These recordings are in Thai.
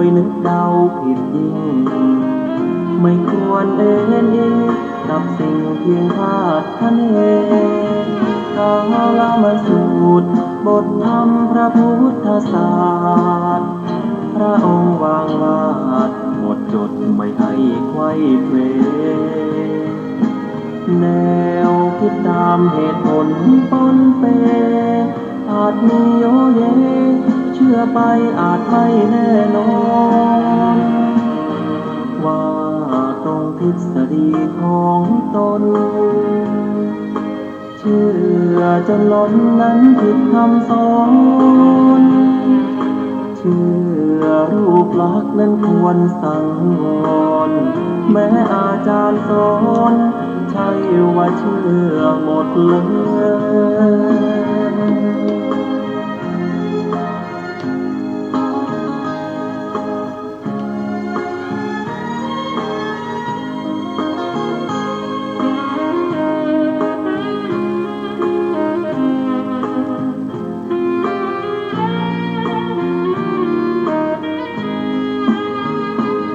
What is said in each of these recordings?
ยนึกเดาผิดยิ่งไม่ควรเอ็นเองกับสิ่งเพียงคาดคะเนกาลมาสูตรบทธรรมพระพุทธศาสตร์พระองค์วางวาดหมดจดไม่ให้ไขว้เขวแนวคิดตามเหตุผลปนเปอาจมีโยเยเชื่อไปอาจไม่แน่นอนว่าตรงทฤษฎีของตนเชื่อจนล้นนั้นผิดคำสอนเชื่อรูปลักษณ์นั้นควรสังวรแม้อาจารย์สอนใช่ว่าเชื่อหมดเลย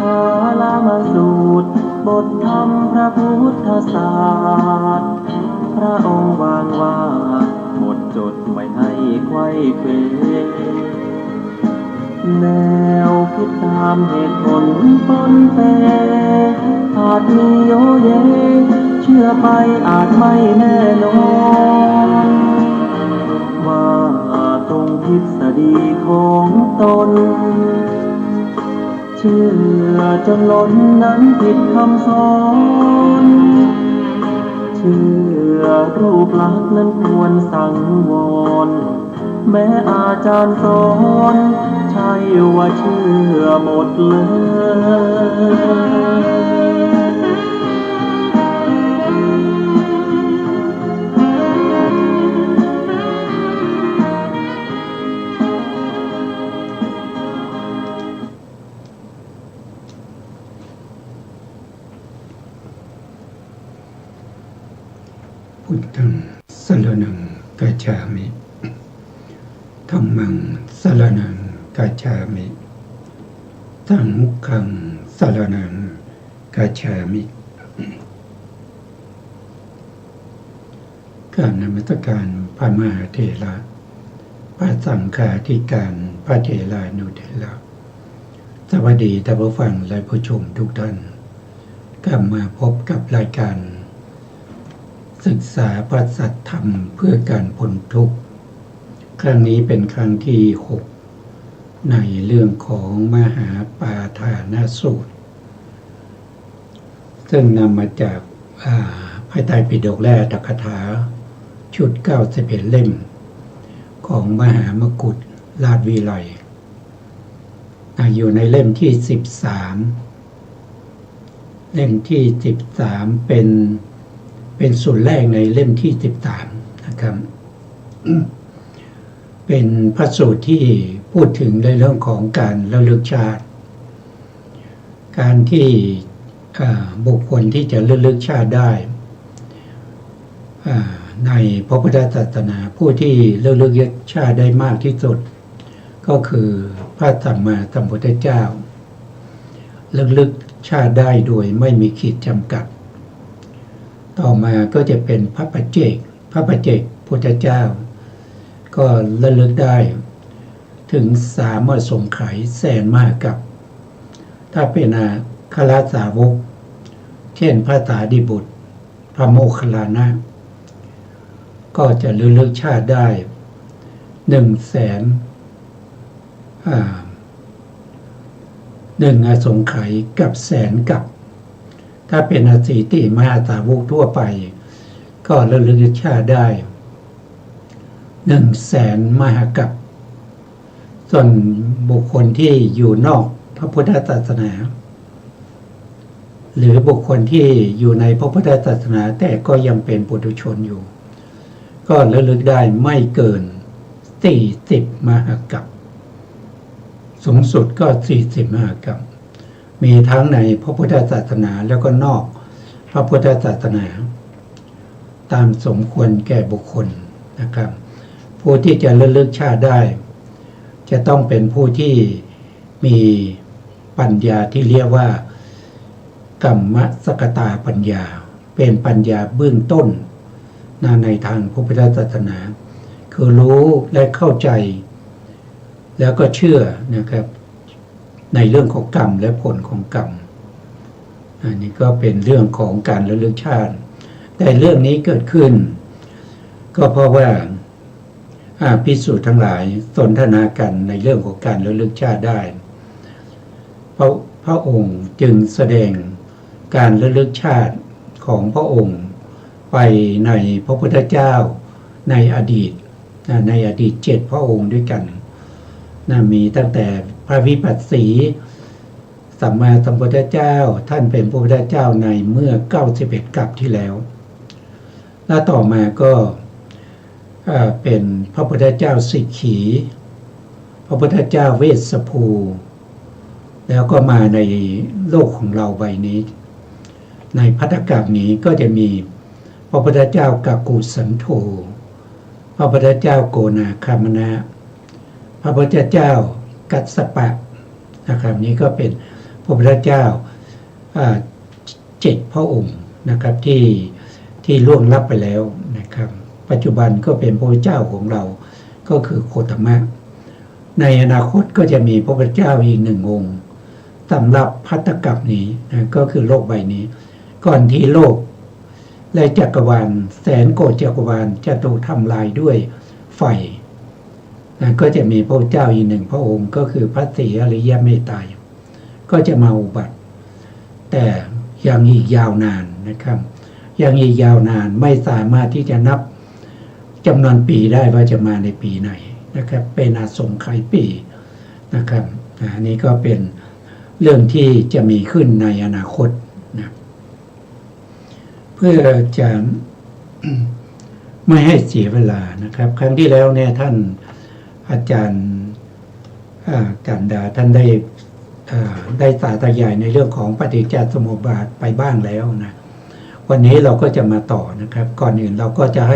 กาลมาสูตรบทธรรมพระพุทธศาสตร์พระองค์วางวาดหมดจดไม่ให้ไขว้เขวแนวคิดตามเหตุผลปนเปอาจมีโยเยเชื่อไปอาจไม่แน่นอนว่าตรงทฤษฎีของตนเชื่อจนล้นนั้นผิดคำสอนเชื่อรูปลักษณ์นั้นควรสังวรแม้อาจารย์สอนใช่ว่าเชื่อหมดเลยพุทธังสรณังกัจฉามิธัมมังสรณังกัจฉามิสังฆังสรณังกัจฉามิการนมัสการพระมหาเถระพระสังฆาธิการพระเถรานุเถระสวัสดีท่านผู้ฟังและผู้ชมทุกท่านกลับมาพบกับรายการศึกษาพระสัทธรรมเพื่อการพ้นทุกข์ครั้งนี้เป็นครั้งที่ 6ในเรื่องของมหาปาฐานสูตรซึ่งนำมาจากพระไตรปิฎกและอัตถกถาชุด91เล่มของมหามกุฏราชวิไลอยู่ในเล่มที่13เล่มที่13เป็นส่วนแรกในเล่มที่13นะครับเป็นพระสูตรที่พูดถึงในเรื่องของการระลึกชาติการที่บุคคลที่จะระลึกชาติได้ในพระพุทธศาสนาผู้ที่ระลึกชาติได้มากที่สุดก็คือพระสัมมาสัมพุทธเจ้าระลึกชาติได้โดยไม่มีขีดจำกัดต่อมาก็จะเป็นพระปัจเจกพุทธเจ้าก็ระลึกได้ถึง3 อสงไขยแสนมหากัปถ้าเป็นอัครสาวกเช่นพระสารีบุตรพระโมคคัลลานะก็จะระลึกชาติได้100,000 1 อสงไขยกับแสนกัปถ้าเป็นอสีติมหาสาวกทั่วไปก็ระลึกชาติได้100,000 มหากัปส่วนบุคคลที่อยู่นอกพระพุทธศาสนาหรือบุคคลที่อยู่ในพระพุทธศาสนาแต่ก็ยังเป็นปุถุชนอยู่ก็ระลึกได้ไม่เกิน40 มหากัปสูงสุดก็40 มหากัปมีทั้งในพระพุทธศาสนาแล้วก็นอกพระพุทธศาสนาตามสมควรแก่บุคคลนะครับผู้ที่จะระลึกชาติได้จะต้องเป็นผู้ที่มี ปัญญาที่เรียกว่ากัมมสกตาปัญญาเป็นปัญญาเบื้องต้นในทางพระพุทธศาสนาคือรู้และเข้าใจแล้วก็เชื่อนะครับในเรื่องของกรรมและผลของกรรมอันนี้ก็เป็นเรื่องของการระลึกชาติแต่เรื่องนี้เกิดขึ้นก็เพราะว่าภิกษุทั้งหลายสนทนากันในเรื่องของการระลึกชาติได้พระองค์จึงแสดงการระลึกชาติของพระองค์ไปในพระพุทธเจ้าในอดีต7พระองค์ด้วยกันมีตั้งแต่พระวิปัสสีสัมมาสัมพุทธเจ้าท่านเป็นพระพุทธเจ้าในเมื่อ91กัปที่แล้วและต่อมาก็เป็นพระพุทธเจ้าสิกขีพระพุทธเจ้าเวสสภู แล้วก็มาในโลกของเราใบนี้ในภัตตกัปนี้ก็จะมีพระพุทธเจ้ากักุสันโธพระพุทธเจ้าโกนาคามนะพระพุทธเจ้ากัสสปะนะครับนี้ก็เป็นพระพุทธเจ้า7พระองค์นะครับที่ล่วงลับไปแล้วนะครับปัจจุบันก็เป็นพระพุทธเจ้าของเราก็คือโคตมะในอนาคตก็จะมีพระพุทธเจ้าอีก1องค์สำหรับภัตตกัปนี้นะก็คือโลกใบนี้ก่อนที่โลกและจักรวาลแสนโกฏจักรวาลจะถูกทำลายด้วยไฟนะก็จะมีพระเจ้าอีก1พระองค์ก็คือพระศรีอริยเมตไตรก็จะมาอุบัติแต่ยังอีกยาวนานนะครับยังอีกยาวนานไม่สามารถที่จะนับจำนวนปีได้ว่าจะมาในปีไหนนะครับเป็นอาสงไขยปีนะครับอันนี้ก็เป็นเรื่องที่จะมีขึ้นในอนาคตนะเพื่อจะไม่ให้เสียเวลานะครับครั้งที่แล้วเนี่ยท่านอาจารย์กันดาท่านได้สาธยายในเรื่องของปฏิจจสมุปบาทไปบ้างแล้วนะวันนี้เราก็จะมาต่อนะครับก่อนอื่นเราก็จะใ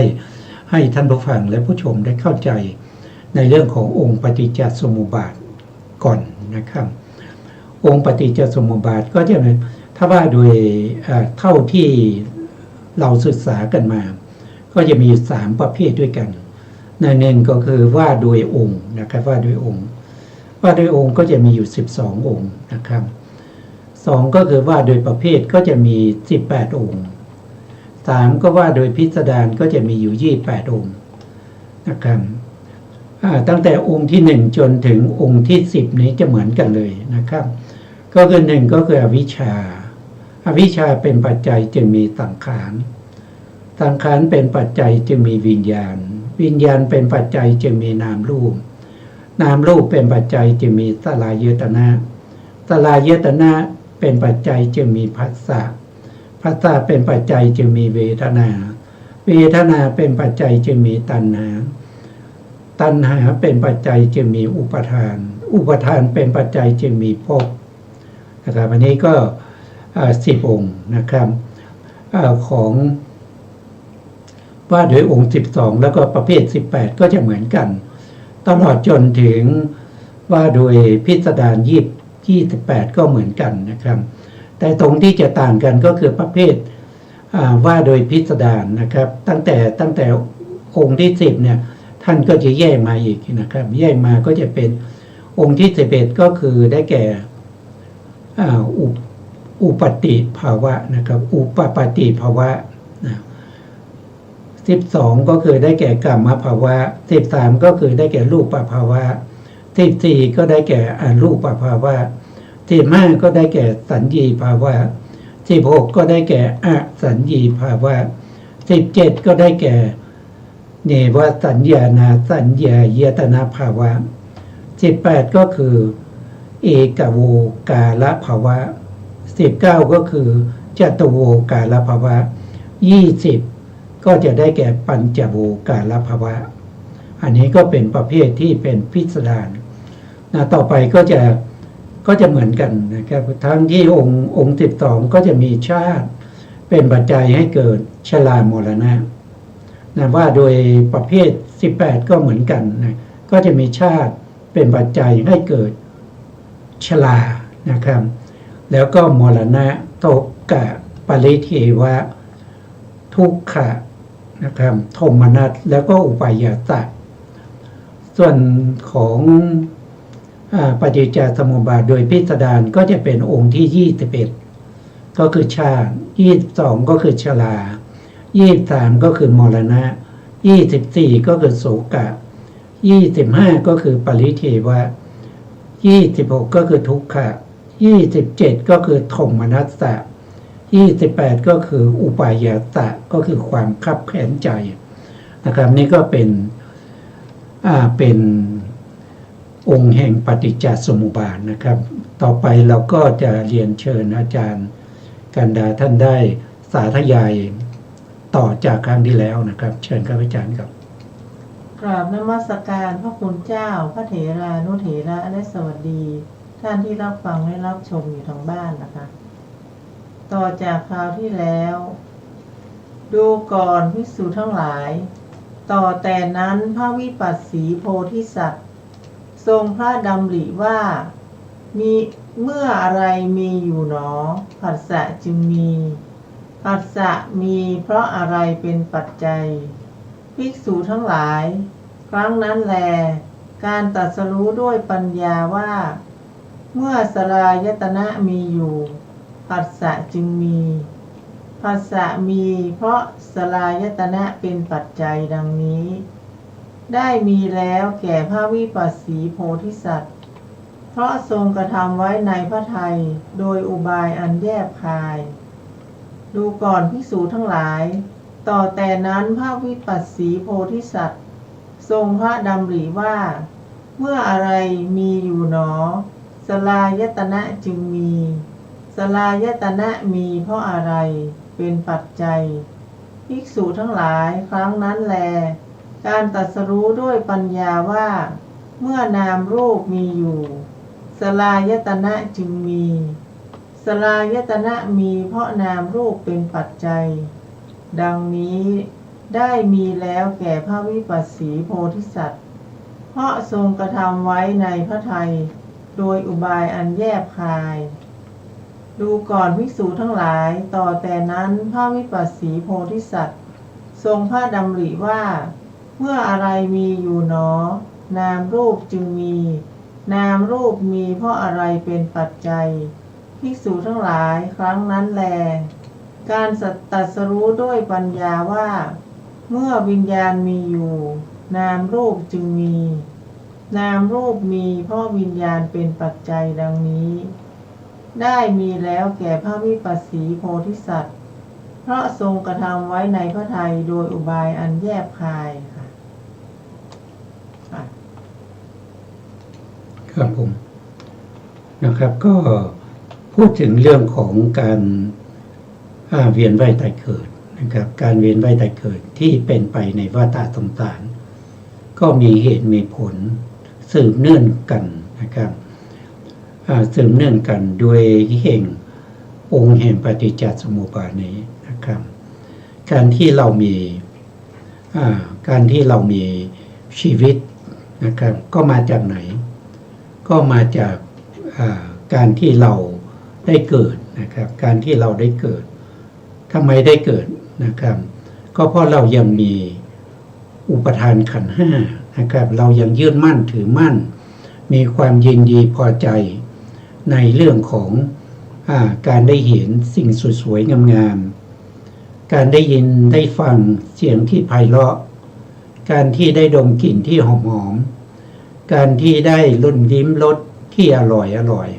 ห้ท่านผู้ฟังและผู้ชมได้เข้าใจในเรื่องขององค์ปฏิจจสมุปบาทก่อนนะครับองค์ปฏิจจสมุปบาทก็จะเป็นถ้าว่าโดยเท่าที่เราศึกษากันมาก็จะมี3ประเภทด้วยกันในหนึ่งก็คือว่าโดยองค์นะครับว่าโดยองค์ก็จะมีอยู่12องค์นะครับ2ก็คือว่าโดยประเภทก็จะมี18องค์3ก็ว่าโดยพิสดารก็จะมีอยู่28องค์นะครับตั้งแต่องค์ที่1จนถึงองค์ที่10นี้จะเหมือนกันเลยนะครับก็คือ1ก็คืออวิชชาเป็นปัจจัยจึงมีสังขารเป็นปัจจัยจึงมีวิญญาณเป็นปัจจัยจึงมีนามรูปเป็นปัจจัยจึงมีสลายตนะเป็นปัจจัยจึงมีผัสสะเป็นปัจจัยจึงมีเวทนาเป็นปัจจัยจึงมีตัณหาเป็นปัจจัยจึงมีอุปาทานเป็นปัจจัยจึงมีภพนะครับอันนี้ก็10องค์นะครับของว่าโดยองค์12แล้วก็ประเภท18ก็จะเหมือนกันตลอดจนถึงว่าโดยพิสดาร28ก็เหมือนกันนะครับแต่ตรงที่จะต่างกันก็คือประเภทว่าโดยพิสดารนะครับตั้งแต่องค์ที่10เนี่ยท่านก็จะแยกมาอีกนะครับแยกมาก็จะเป็นองค์ที่11ก็คือได้แก่อุปติภาวะนะครับอุปปติภาวะ12ก็คือได้แก่กามภาวะ13ก็คือได้แก่รูปภาวะ14ก็ได้แก่อรูปภาวะ15ก็ได้แก่สัญญีภาวะ16ก็ได้แก่อสัญญีภาวะ17ก็ได้แก่เนวสัญญานาสัญญายตนะภาวะ18ก็คือเอกโวกาลภาวะ19ก็คือจตุโวกาลภาวะ20ก็จะได้แก่ปัญจโวกาลภาวะอันนี้ก็เป็นประเภทที่เป็นพิสดารต่อไปก็จะเหมือนกันนะครับทั้งที่องค์12ก็จะมีชาติเป็นปัจจัยให้เกิดชรามรณะว่าโดยประเภท18ก็เหมือนกันนะก็จะมีชาติเป็นปัจจัยให้เกิดชรา นะครับ แล้วก็มรณะโตกะปริเทวะทุกขะนะครับโทมนัสแล้วก็อุปายาตะส่วนของปฏิจจสมุปบาทโดยพิสดารก็จะเป็นองค์ที่21ก็คือชาติ22ก็คือชรา23ก็คือมรณะ24ก็คือโศกะ25ก็คือปริเทวะ26ก็คือทุกขะ27ก็คือโทมนัสสะ28ก็คืออุปายาตะก็คือความคับแค้นใจนะครับนี่ก็เป็นองค์แห่งปฏิจจสมุปบาทนะครับต่อไปเราก็จะเรียนเชิญอาจารย์กันดาท่านได้สาธยายต่อจากครั้งที่แล้วนะครับเชิญครับอาจารย์ครับกราบนมัสการพระคุณเจ้าพระเถรานุเถระและสวัสดีท่านที่รับฟังและรับชมอยู่ทางบ้านนะคะต่อจากคราวที่แล้ว ดูก่อนภิกษุทั้งหลายต่อแต่นั้นพระวิปัสสีโพธิสัตว์ทรงพระดำริว่ามีเมื่ออะไรมีอยู่หนอผัสสะจึงมีผัสสะมีเพราะอะไรเป็นปัจจัยภิกษุทั้งหลายครั้งนั้นแลการตรัสรู้ด้วยปัญญาว่าเมื่อสลายตนะมีอยู่ผัสสะจึงมีผัสสะมีเพราะสลายตนะเป็นปัจจัยดังนี้ได้มีแล้วแก่พระวิปัสสีโพธิสัตว์เพราะทรงกระทำไว้ในพระทัยโดยอุบายอันแยบคาย ดูก่อนภิกษุทั้งหลายต่อแต่นั้นพระวิปัสสีโพธิสัตว์ทรงพระดำริว่าเมื่ออะไรมีอยู่หนอสลายตนะจึงมีสลายตนะมีเพราะอะไรเป็นปัจจัยภิกษุทั้งหลายครั้งนั้นแลการตรัสรู้ด้วยปัญญาว่าเมื่อนามรูปมีอยู่สลายตนะจึงมีสลายตนะมีเพราะนามรูปเป็นปัจจัยดังนี้ได้มีแล้วแก่พระวิปัสสีโพธิสัตว์เพราะทรงกระทำไว้ในพระทัยโดยอุบายอันแยบคายดูก่อนภิกษุทั้งหลายต่อแต่นั้นพระวิปัสสีโพธิสัตว์ทรงพระดำริว่าเมื่ออะไรมีอยู่หนอนามรูปจึงมีนามรูปมีเพราะอะไรเป็นปัจจัยภิกษุทั้งหลายครั้งนั้นแลการตรัสรู้ด้วยปัญญาว่าเมื่อวิญญาณมีอยู่นามรูปจึงมีนามรูปมีเพราะวิญญาณเป็นปัจจัยดังนี้ได้มีแล้วแก่พระวิปัสสีโพธิสัตว์เพราะทรงกระทำไว้ในพระทัยโดยอุบายอันแยบคายค่ะครับผมนะครับก็พูดถึงเรื่องของการเวียนว่ายตายเกิดนะครับการเวียนว่ายตายเกิดที่เป็นไปในวัฏสงสารก็มีเหตุมีผลสืบเนื่องกันนะครับสืบเนื่องกันโดยแห่งองค์แห่งปฏิจจสมุปบาทนี้นะครับการที่เรามีชีวิตนะครับก็มาจากไหนก็มาจากการที่เราได้เกิดนะครับการที่เราได้เกิดทำไมได้เกิดนะครับก็เพราะเรายังมีอุปทานขันธ์ห้านะครับเรายังยึดมั่นถือมั่นมีความยินดีพอใจในเรื่องของการได้เห็นสิ่งสวยๆงามๆการได้ยินได้ฟังเสียงที่ไพเราะการที่ได้ดมกลิ่นที่หอมๆการที่ได้ลิ้มลิ้มรสที่อร่อย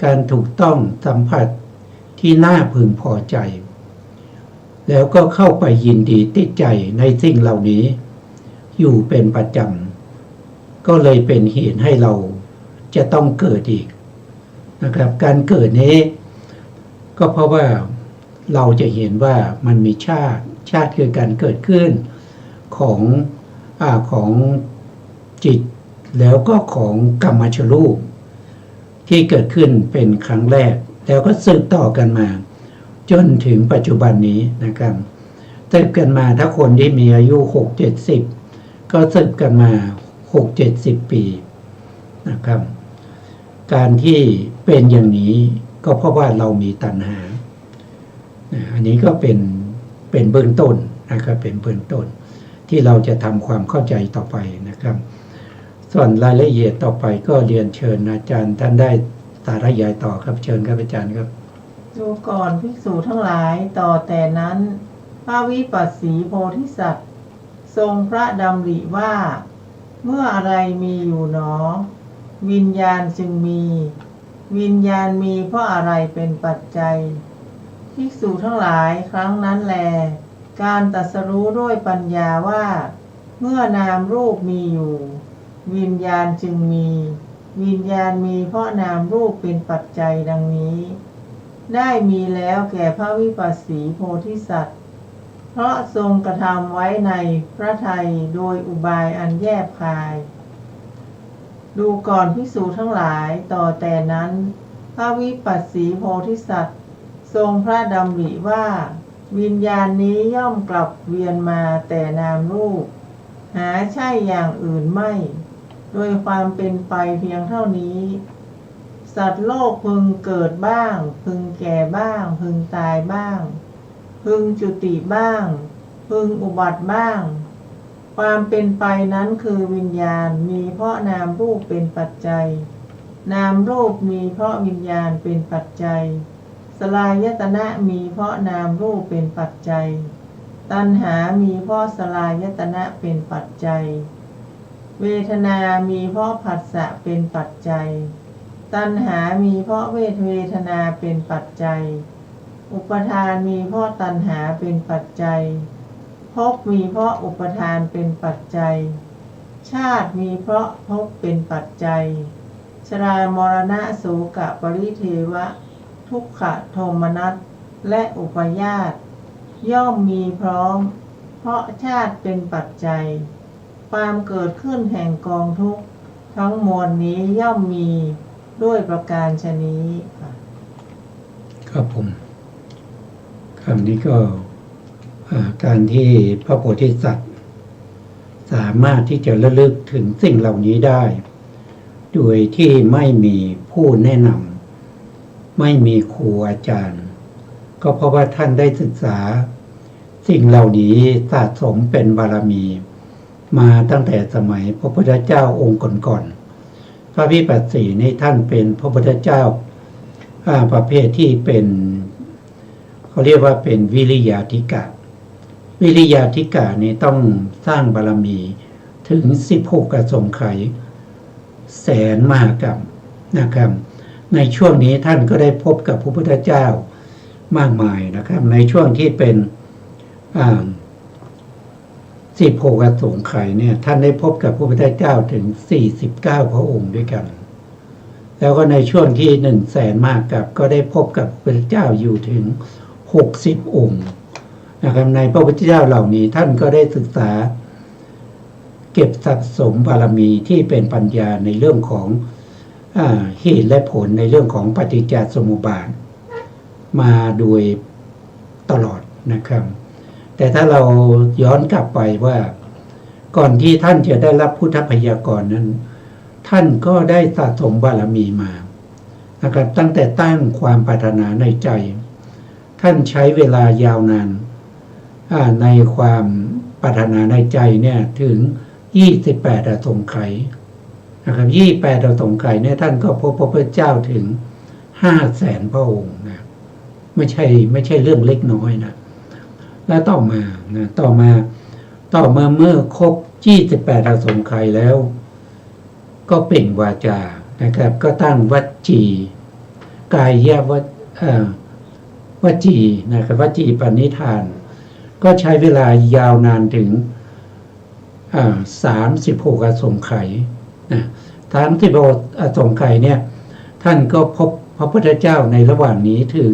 การถูกต้องสัมผัสที่น่าพึงพอใจแล้วก็เข้าไปยินดีติดใจในสิ่งเหล่านี้อยู่เป็นประจำก็เลยเป็นเหตุให้เราจะต้องเกิดอีกนะครับการเกิดนี้ก็เพราะว่าเราจะเห็นว่ามันมีชาติคือการเกิดขึ้นของจิตแล้วก็ของกรรมชรูปที่เกิดขึ้นเป็นครั้งแรกแล้วก็สืบต่อกันมาจนถึงปัจจุบันนี้นะครับสืบกันมาถ้าคนที่มีอายุ6-70ก็สืบกันมา6-70 ปีนะครับการที่ เป็นอย่างนี้ก็เพราะว่าเรามีตัณหาอันนี้ก็เป็นเบื้องต้นนะครับเป็นเบื้องต้นที่เราจะทำความเข้าใจต่อไปนะครับส่วนรายละเอียดต่อไปก็เรียนเชิญอาจารย์ท่านได้สาธยายต่อครับเชิญครับอาจารย์ครับดูก่อนภิกษุทั้งหลายต่อแต่นั้นพระวิปัสสีโพธิสัตว์ทรงพระดำริว่าเมื่ออะไรมีอยู่หนอวิญญาณจึงมีวิญญาณมีเพราะอะไรเป็นปัจจัยภิกษุทั้งหลายครั้งนั้นแลการตรัสรู้ด้วยปัญญาว่าเมื่อนามรูปมีอยู่วิญญาณจึงมีวิญญาณมีเพราะนามรูปเป็นปัจจัยดังนี้ได้มีแล้วแก่พระวิปัสสีโพธิสัตว์เพราะทรงกระทำไว้ในพระทัยโดยอุบายอันแยบคายดูก่อนภิกษุทั้งหลายต่อแต่นั้นพระวิปัสสีโพธิสัตว์ทรงพระดำริว่าวิญญาณนี้ย่อมกลับเวียนมาแต่นามรูปหาใช่อย่างอื่นไม่โดยความเป็นไปเพียงเท่านี้สัตว์โลกพึงเกิดบ้างพึงแก่บ้างพึงตายบ้างพึงจุติบ้างพึงอุบัติบ้างความเป็นไปนั้นคือวิญญาณมีเพราะนามรูปเป็นปัจจัยนามรูปมีเพราะวิญญาณเป็นปัจจัยสลายตนะมีเพราะนามรูปเป็นปัจจัยตัณหามีเพราะสลายตนะเป็นปัจจัยเวทนามีเพราะผัสสะเป็นปัจจัยตัณหามีเพราะเวทนาเป็นปัจจัยอุปทานมีเพราะตัณหาเป็นปัจจัยภพมีเพราะอุปทานเป็นปัจจัยชาติมีเพราะภพเป็นปัจจัยชรามรณะโสกปริเทวะทุกขโทมนัสและอุปาญาตย่อมมีพร้อมเพราะชาติเป็นปัจจัยความเกิดขึ้นแห่งกองทุกข์ทั้งมวลนี้ย่อมมีด้วยประการฉะนี้ค่ะครับผมคำนี้ก็การที่พระโพธิสัตว์สามารถที่จะระลึกถึงสิ่งเหล่านี้ได้โดยที่ไม่มีผู้แนะนำไม่มีครูอาจารย์ก็เพราะว่าท่านได้ศึกษาสิ่งเหล่านี้สะสมเป็นบารมีมาตั้งแต่สมัยพระพุทธเจ้าองค์ก่อนๆพระวิปัสสีนี่ท่านเป็นพระพุทธเจ้าประเภทที่เป็นเขาเรียกว่าเป็นวิริยาธิกะวิริยาธิกะนี่ต้องสร้างบารมีถึง16กสงไขยแสนมหากรัมนะครับในช่วงนี้ท่านก็ได้พบกับพระพุทธเจ้ามากมายนะครับในช่วงที่เป็น16กสงไขยเนี่ยท่านได้พบกับพระพุทธเจ้าถึง49พระองค์ด้วยกันแล้วก็ในช่วงที่100,000มากกับก็ได้พบกับพระพุทธเจ้าอยู่ถึง60องค์นะครับในพระพุทธเจ้าเหล่านี้ท่านก็ได้ศึกษาเก็บสะสมบารมีที่เป็นปัญญาในเรื่องของเหตุและผลในเรื่องของปฏิจจสมุปบาทมาโดยตลอดนะครับแต่ถ้าเราย้อนกลับไปว่าก่อนที่ท่านจะได้รับพุทธพยากรณ์นั้นท่านก็ได้สะสมบารมีมานะครับตั้งแต่ตั้งความปรารถนาในใจท่านใช้เวลายาวนานในความปรารถนาในใจเนี่ยถึง28อสงไขยนะครับ28อสงไขยเนี่ยท่านก็พบพระพุทธเจ้าถึง500,000พระองค์นะไม่ใช่เรื่องเล็กน้อยนะแล้วต่อมาเมื่อครบ28อสงไขยแล้วก็เปล่งวาจานะครับก็ตั้งวัจจีกายวจีนะครับวจีปณิธานก็ใช้เวลายาวนานถึง36อสงไขยนะ36อสงไขยเนี่ยท่านก็พบพระพุทธเจ้าในระหว่างนี้ถึง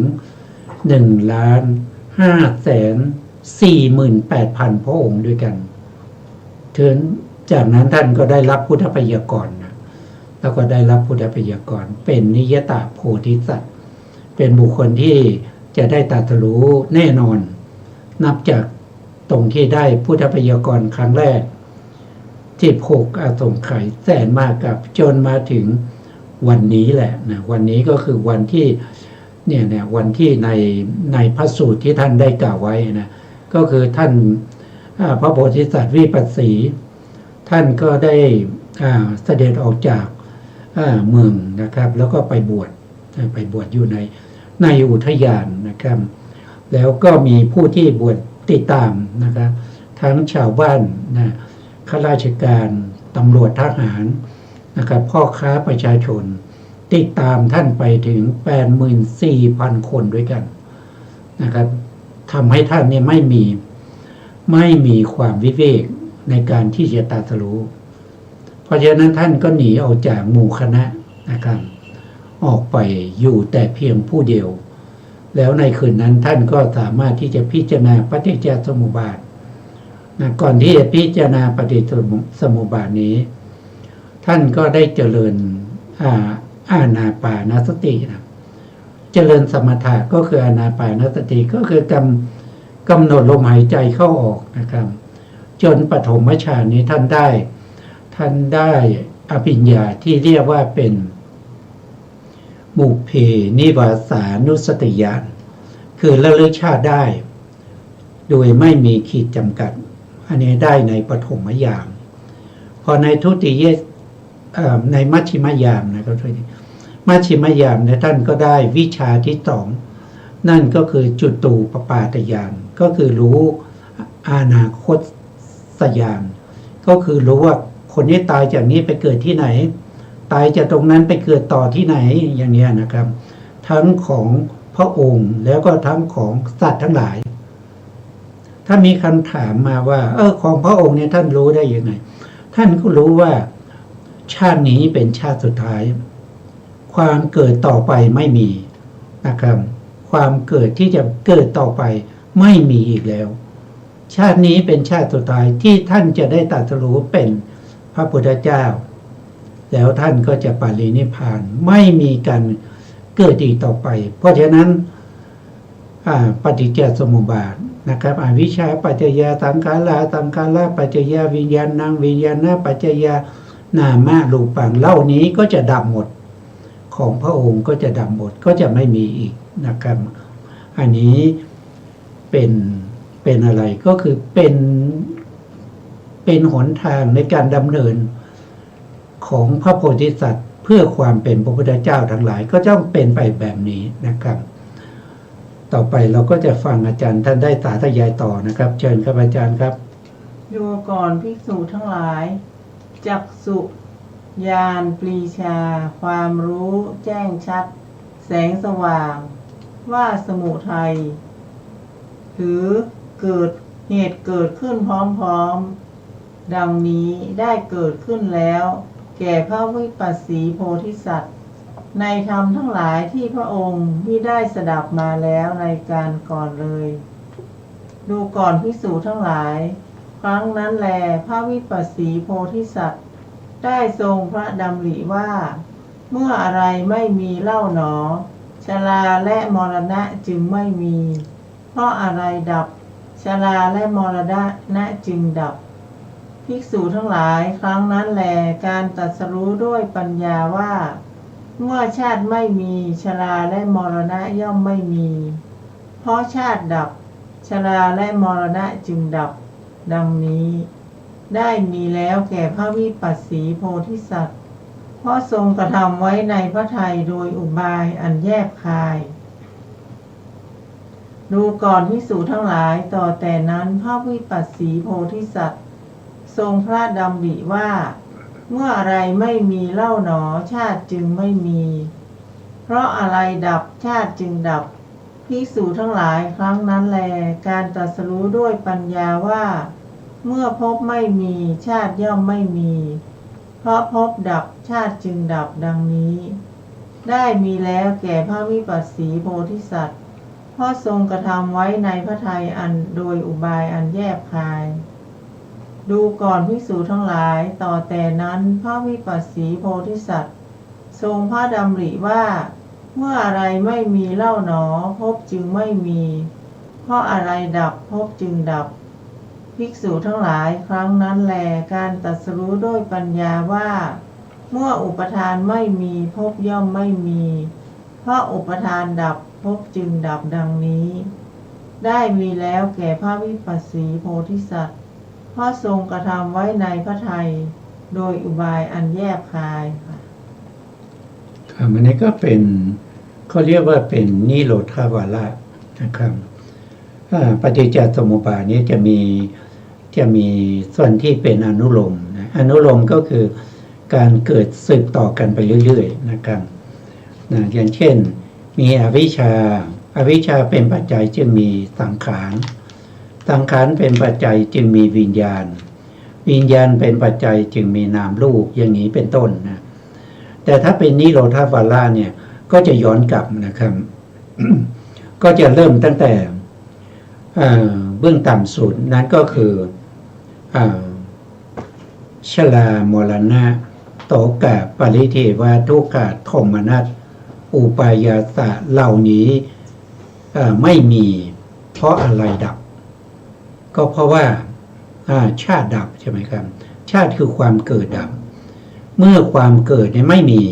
1,548,000 พระองค์ด้วยกันถึงจากนั้นท่านก็ได้รับพุทธพยากรณ์นะแล้วก็ได้รับพุทธพยากรณ์เป็นนิยตโพธิสัตว์เป็นบุคคลที่จะได้ตรัสรู้แน่นอนนับจากตรงที่ได้พุทธพยากรณ์ครั้งแรก16อสงไขยแสนมากกับจนมาถึง วันนี้แหละนะวันนี้ก็คือวันที่เนี่ยวันที่ในพระสูตรที่ท่านได้กล่าวไว้นะก็คือท่านพระโพธิสัตว์วิปัสสีท่านก็ได้เสด็จออกจากเมืองนะครับแล้วก็ไปบวชอยู่ในอุทยานนะครับแล้วก็มีผู้ที่บวชติดตามนะครับทั้งชาวบ้านนะข้าราชการตำรวจทหารนะครับพ่อค้าประชาชนติดตามท่านไปถึง 84,000 คนด้วยกันนะครับทำให้ท่านเนี่ยไม่มีความวิเวกในการที่จะตรัสรู้เพราะฉะนั้นท่านก็หนีออกจากหมู่คณะนะครับออกไปอยู่แต่เพียงผู้เดียวแล้วในคืนนั้นท่านก็สามารถที่จะพิจารณาปฏิจจสมุปบาทนะก่อนที่จะพิจารณาปฏิจจสมุปบาทนี้ท่านก็ได้เจริญอานาปานสตินะเจริญสมถะก็คืออานาปานสติก็คือกำหนดลมหายใจเข้าออกนะครับจนปฐมฌานนี้ท่านได้อภิญญาที่เรียกว่าเป็นมุเพนิวาสานุสติญาณคือระลึกชาติได้โดยไม่มีขีดจำกัดอันนี้ได้ในปฐมยามพอในทุติยในมัชฌิมยามนะครับมัชฌิมยามเนี่ยท่านก็ได้วิชาที่สองนั่นก็คือจุตูปปาตญาณก็คือรู้อนาคตญาณก็คือรู้ว่าคนนี้ตายจากนี้ไปเกิดที่ไหนตายจากตรงนั้นไปเกิดต่อที่ไหนอย่างนี้นะครับทั้งของพระองค์แล้วก็ทั้งของสัตว์ทั้งหลายถ้ามีคำถามมาว่าของพระองค์เนี่ยท่านรู้ได้ยังไงท่านก็รู้ว่าชาตินี้เป็นชาติสุดท้ายความเกิดต่อไปไม่มีนะครับความเกิดที่จะเกิดต่อไปไม่มีอีกแล้วชาตินี้เป็นชาติสุดท้ายที่ท่านจะได้ตรัสรู้เป็นพระพุทธเจ้าแล้วท่านก็จะปรินิพพานไม่มีการเกิดอีกต่อไปเพราะฉะนั้นปฏิจจสมุปบาทนะครับอวิชชาปัจจยาสังขาราปัจจยาวิญญาณังวิญญาณปัจจยานามะรูปังเหล่านี้ก็จะดับหมดของพระองค์ก็จะดับหมดก็จะไม่มีอีกนะครับอันนี้เป็นอะไรก็คือเป็นหนทางในการดำเนินของพระโพธิสัตว์เพื่อความเป็นพระพุทธเจ้าทั้งหลายก็ต้องเป็นไปแบบนี้นะครับต่อไปเราก็จะฟังอาจารย์ท่านได้สาธยายต่อนะครับเชิญครับอาจารย์ครับดูก่อนภิกษุทั้งหลายจักษุญาณปรีชาความรู้แจ้งชัดแสงสว่างว่าสมุทัยหรือเหตุเกิดขึ้นพร้อมๆดังนี้ได้เกิดขึ้นแล้วแก่พระวิปัสสีโพธิสัตว์ในธรรมทั้งหลายที่พระองค์มิได้สดับมาแล้วในการก่อนเลยดูก่อนภิกษุทั้งหลายครั้งนั้นแลพระวิปัสสีโพธิสัตว์ได้ทรงพระดำริว่าเมื่ออะไรไม่มีเล่าหนอชราและมรณะจึงไม่มีเพราะอะไรดับชราและมรณะจึงดับภิกษุทั้งหลายครั้งนั้นแลการตรัสรู้ด้วยปัญญาว่าเมื่อชาติไม่มีชราและมรณะย่อมไม่มีเพราะชาติดับชราและมรณะจึงดับดังนี้ได้มีแล้วแก่พระวิปัสสีโพธิสัตว์เพราะทรงกระทำไว้ในพระทัยโดยอุบายอันแยบคายดูก่อนภิกษุทั้งหลายต่อแต่นั้นพระวิปัสสีโพธิสัตว์ทรงพระดำริว่าเมื่ออะไรไม่มีเล่าหนอชาติจึงไม่มีเพราะอะไรดับชาติจึงดับภิกษุทั้งหลายครั้งนั้นแลการตรัสรู้ด้วยปัญญาว่าเมื่อภพไม่มีชาติย่อมไม่มีเพราะภพดับชาติจึงดับดังนี้ได้มีแล้วแก่พระวิปัสสีโพธิสัตว์เพราะทรงกระทำไว้ในพระทัยอันโดยอุบายอันแยบคายดูก่อนภิกษุทั้งหลายต่อแต่นั้นพระวิปัสสีโพธิสัตว์ทรงพระดำริว่าเมื่ออะไรไม่มีเล่าหนอภพจึงไม่มีเพราะอะไรดับภพจึงดับภิกษุทั้งหลายครั้งนั้นแลการตรัสรู้ด้วยปัญญาว่า เมื่ออุปทานไม่มีภพย่อมไม่มีเพราะอุปทานดับภพจึงดับดังนี้ ได้มีแล้วแก่พระวิปัสสีโพธิสัตว์เพราะทรงกระทำไว้ในพระทัยโดยอุบายอันแยบคายค่ะอันนี้ก็เป็นเขาเรียกว่าเป็นนิโรธาวาระนะครับปฏิจจสมุปบาทนี้จะมีส่วนที่เป็นอนุโลมนะอนุโลมก็คือการเกิดสืบต่อกันไปเรื่อยๆนะครับอย่างเช่นมีอวิชชาเป็นปัจจัยจึงมีสังขารเป็นปัจจัยจึงมีวิญญาณเป็นปัจจัยจึงมีนามรูปอย่างนี้เป็นต้นนะแต่ถ้าเป็นนิโรธาวาระเนี่ยก็จะย้อนกลับนะครับ ก็จะเริ่มตั้งแต่เบื้องต่ำสุดนั้นก็คือชรามรณะโตกะปริเทวะทุกขะโทมนัสอุปายาสะเหล่านี้ไม่มีเพราะอะไรดับก็เพราะว่าชาติดับใช่ไหมครับชาติคือความเกิดดับเมื่อความเกิดเนี่ยไม่มี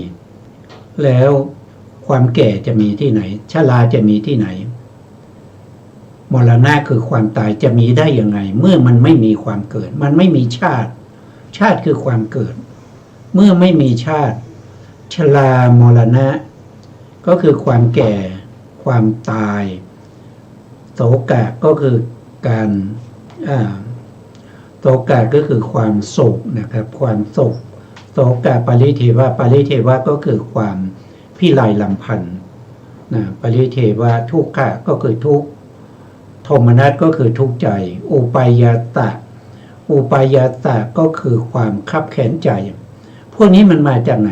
แล้วความแก่จะมีที่ไหนชราจะมีที่ไหนมรณะคือความตายจะมีได้ยังไงเมื่อมันไม่มีความเกิดมันไม่มีชาติคือความเกิดเมื่อไม่มีชาติชรามรณะก็คือความแก่ความตายโศกะก็คือการโศกะก็คือความโศกนะครับความโศกโศกะปริเทวะก็คือความพิไรลำพันธ์ปริเทวะทุกขะก็คือทุกข์โทมนัสก็คือทุกข์ใจอุปายาตะก็คือความคับแค้นใจพวกนี้มันมาจากไหน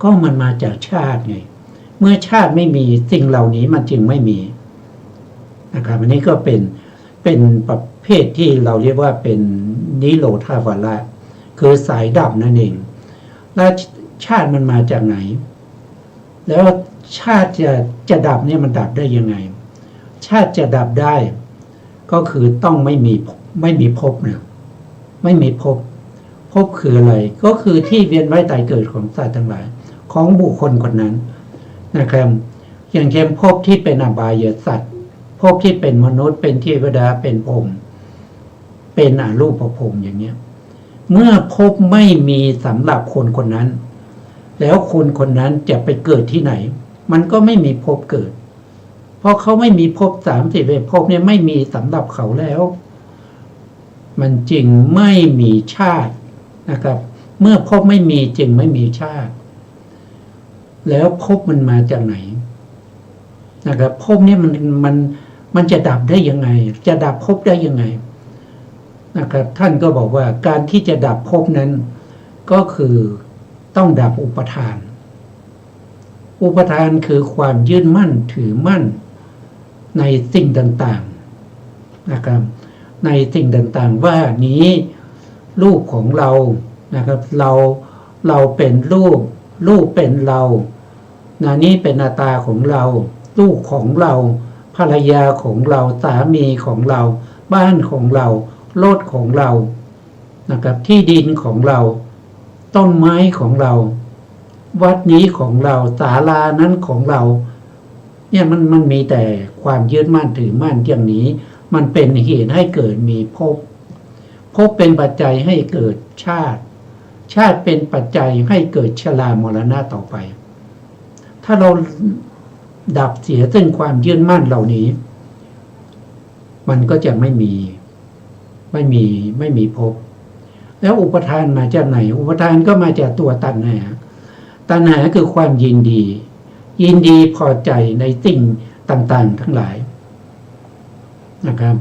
ก็มันมาจากชาติไงเมื่อชาติไม่มีสิ่งเหล่านี้มันจึงไม่มีนะครับอันนี้ก็เป็นประเภทที่เราเรียกว่าเป็นนิโรธาวาระคือสายดับนั่นเองแล้วชาติมันมาจากไหนแล้วชาติจะดับเนี่ยมันดับได้ยังไงชาติจะดับได้ก็คือต้องไม่มีภพเนี่ยไม่มีภพคืออะไรก็คือที่เวียนว่ายตายเกิดของสัตว์ทั้งหลายของบุคคลคนนั้นนะครับอย่างเช่นภพที่เป็นอบายสัตว์ภพที่เป็นมนุษย์เป็นเทวดาเป็นพรหมเป็นอรูปภพอย่างเนี้ยเมื่อภพไม่มีสำหรับคนคนนั้นแล้วคนนั้นจะไปเกิดที่ไหนมันก็ไม่มีภพเกิดเพราะเขาไม่มีภพ30ภพเนี่ยไม่มีสำหรับเขาแล้วมันจึงไม่มีชาตินะครับเมื่อภพไม่มีจึงไม่มีชาติแล้วภพมันมาจากไหนนะครับภพเนี่ยมันจะดับได้ยังไงจะดับภพได้ยังไงนะครับท่านก็บอกว่าการที่จะดับภพนั้นก็คือต้องดับอุปทานคือความยึดมั่นถือมั่นในสิ่งต่างๆนะครับในสิ่งต่างๆว่านี้รูปของเรานะครับเราเป็นรูปเป็นเรานี้เป็นอัตตาของเราลูกของเราภรรยาของเราสามีของเราบ้านของเรารถของเรานะครับที่ดินของเราต้นไม้ของเราวัดนี้ของเราศาลานั้นของเราเนี่ยมันมีแต่ความยึดมั่นถือมั่นอย่างนี้มันเป็นเหตุให้เกิดมีภพเป็นปัจจัยให้เกิดชาติเป็นปัจจัยให้เกิดชรามรณะต่อไปถ้าเราดับเสียซึ่งความยึดมั่นเหล่านี้มันก็จะไม่มีภพแล้วอุปทานมาจากไหนอุปทานก็มาจากตัวตัณหาคือความยินดีพอใจในสิ่งต่างๆทั้งหลายนะครับ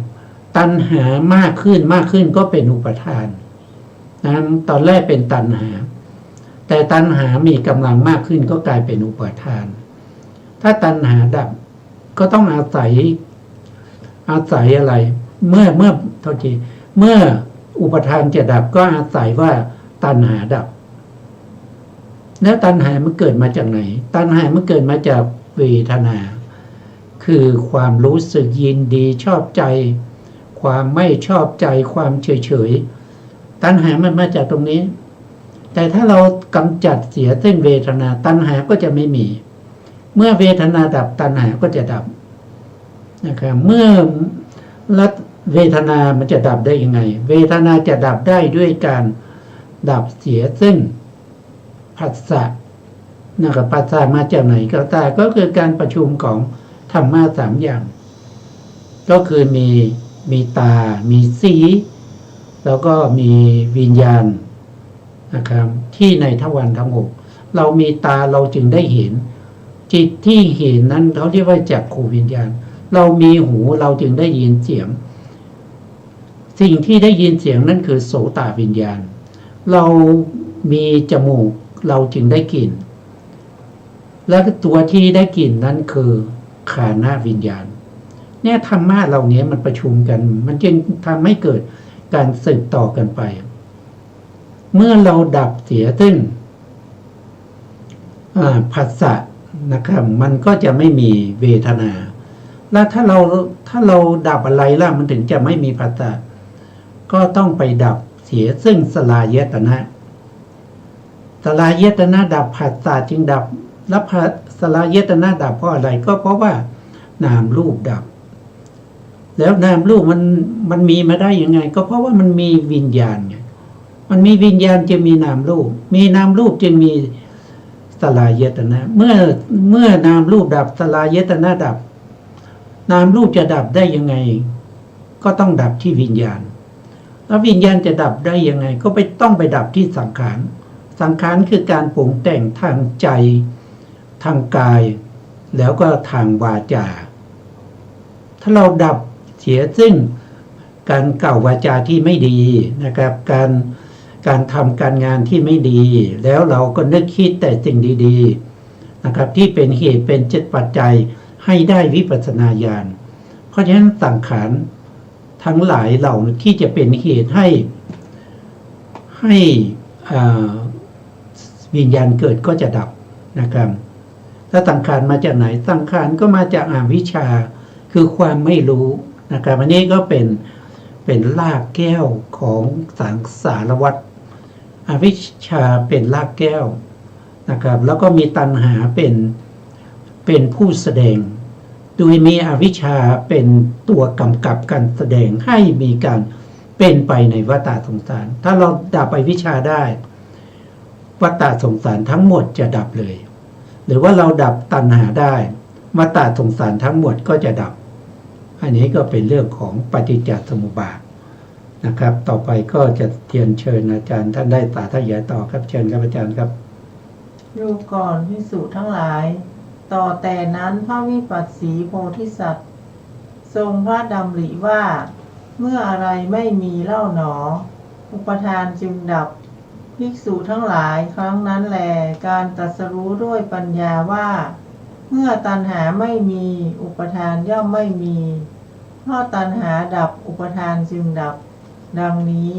ตัณหามากขึ้นก็เป็นอุปทานนะตอนแรกเป็นตัณหาแต่ตัณหามีกำลังมากขึ้นก็กลายเป็นอุปทานถ้าตัณหาดับก็ต้องอาศัยอะไรเมื่ออุปทานจะดับก็อาศัยว่าตัณหาดับแล้วตัณหามันเกิดมาจากไหนตัณหามันเกิดมาจากเวทนาคือความรู้สึกยินดีชอบใจความไม่ชอบใจความเฉยตัณหามันมาจากตรงนี้ แต่ถ้าเรากำจัดเสียซึ่งเวทนาตัณหาก็จะไม่มี เมื่อเวทนาดับตัณหาก็จะดับนะครับเมื่อละเวทนามันจะดับได้ยังไงเวทนาจะดับได้ด้วยการดับเสียซึ่งผัสสะนะครับผัสสะมาจากไหนก็ตามก็คือการประชุมของธรรมะสามอย่างก็คือมีตา มีสีแล้วก็มีวิญญาณนะครับที่ในทวารทั้งหกเรามีตาเราจึงได้เห็นจิตที่เห็นนั้นเขาเรียกว่าจักขุวิญญาณเรามีหูเราจึงได้ยินเสียงสิ่งที่ได้ยินเสียงนั่นคือโสตวิญญาณเรามีจมูกเราจึงได้กลิ่นและตัวที่ได้กลิ่นนั้นคือฆานวิญญาณเนี่ยธรรมะเหล่านี้มันประชุมกันมันจึงทำให้เกิดการสืบต่อกันไปเมื่อเราดับเสียซึ่งผัสสะนะครับมันก็จะไม่มีเวทนาแล้วถ้าเราดับอะไรล่ะมันถึงจะไม่มีผัสสะก็ต้องไปดับเสียซึ่งสลายตนะสลายตนะดับผัสสะจึงดับแล้วสลายตนะดับเพราะอะไรก็เพราะว่านามรูปดับแล้วนามรูปมันมีมาได้ยังไงก็เพราะว่ามันมีวิญญาณไงมันมีวิญญาณจึงมีนามรูปมีนามรูปจึงมีสลายตนะเมื่อนามรูปดับสลายตนะดับนามรูปจะดับได้ยังไงก็ต้องดับที่วิญญาณแล้ววิญญาณจะดับได้ยังไงก็ต้องไปดับที่สังขารสังขารคือการปรุงแต่งทางใจทางกายแล้วก็ทางวาจาถ้าเราดับเสียซึ่งการกล่าววาจาที่ไม่ดีนะครับการทำการงานที่ไม่ดีแล้วเราก็นึกคิดแต่สิ่งดีๆนะครับที่เป็นเหตุเป็นปัจจัยให้ได้วิปัสสนาญาณเพราะฉะนั้นสังขารทั้งหลายเหล่าที่จะเป็นเหตุให้วิญญาณเกิดก็จะดับนะครับแล้วสังขารมาจากไหนสังขารก็มาจากอวิชชาคือความไม่รู้นะครับอันนี้ก็เป็นรากแก้วของสังสารวัฏอวิชชาเป็นรากแก้วนะครับแล้วก็มีตัณหาเป็นผู้แสดงโดยมีอวิชชาเป็นตัวกำกับการแสดงให้มีการเป็นไปในวัฏสงสารถ้าเราดับอวิชชาได้วัฏสงสารทั้งหมดจะดับเลยหรือว่าเราดับตัณหาได้วัฏสงสารทั้งหมดก็จะดับอันนี้ก็เป็นเรื่องของปฏิจจสมุปบาทนะครับต่อไปก็จะเรียนเชิญอาจารย์ท่านได้สาธยายต่อครับเชิญครับอาจารย์ครับดูก่อนภิกษุทั้งหลายต่อแต่นั้นพระวิปัสสีโพธิสัตว์ทรงพระดำริว่าเมื่ออะไรไม่มีเล่าหนออุปทานจึงดับภิกษุทั้งหลายครั้งนั้นแลการตรัสรู้ด้วยปัญญาว่าเมื่อตัณหาไม่มีอุปทานย่อมไม่มีเพราะตัณหาดับอุปทานจึงดับดังนี้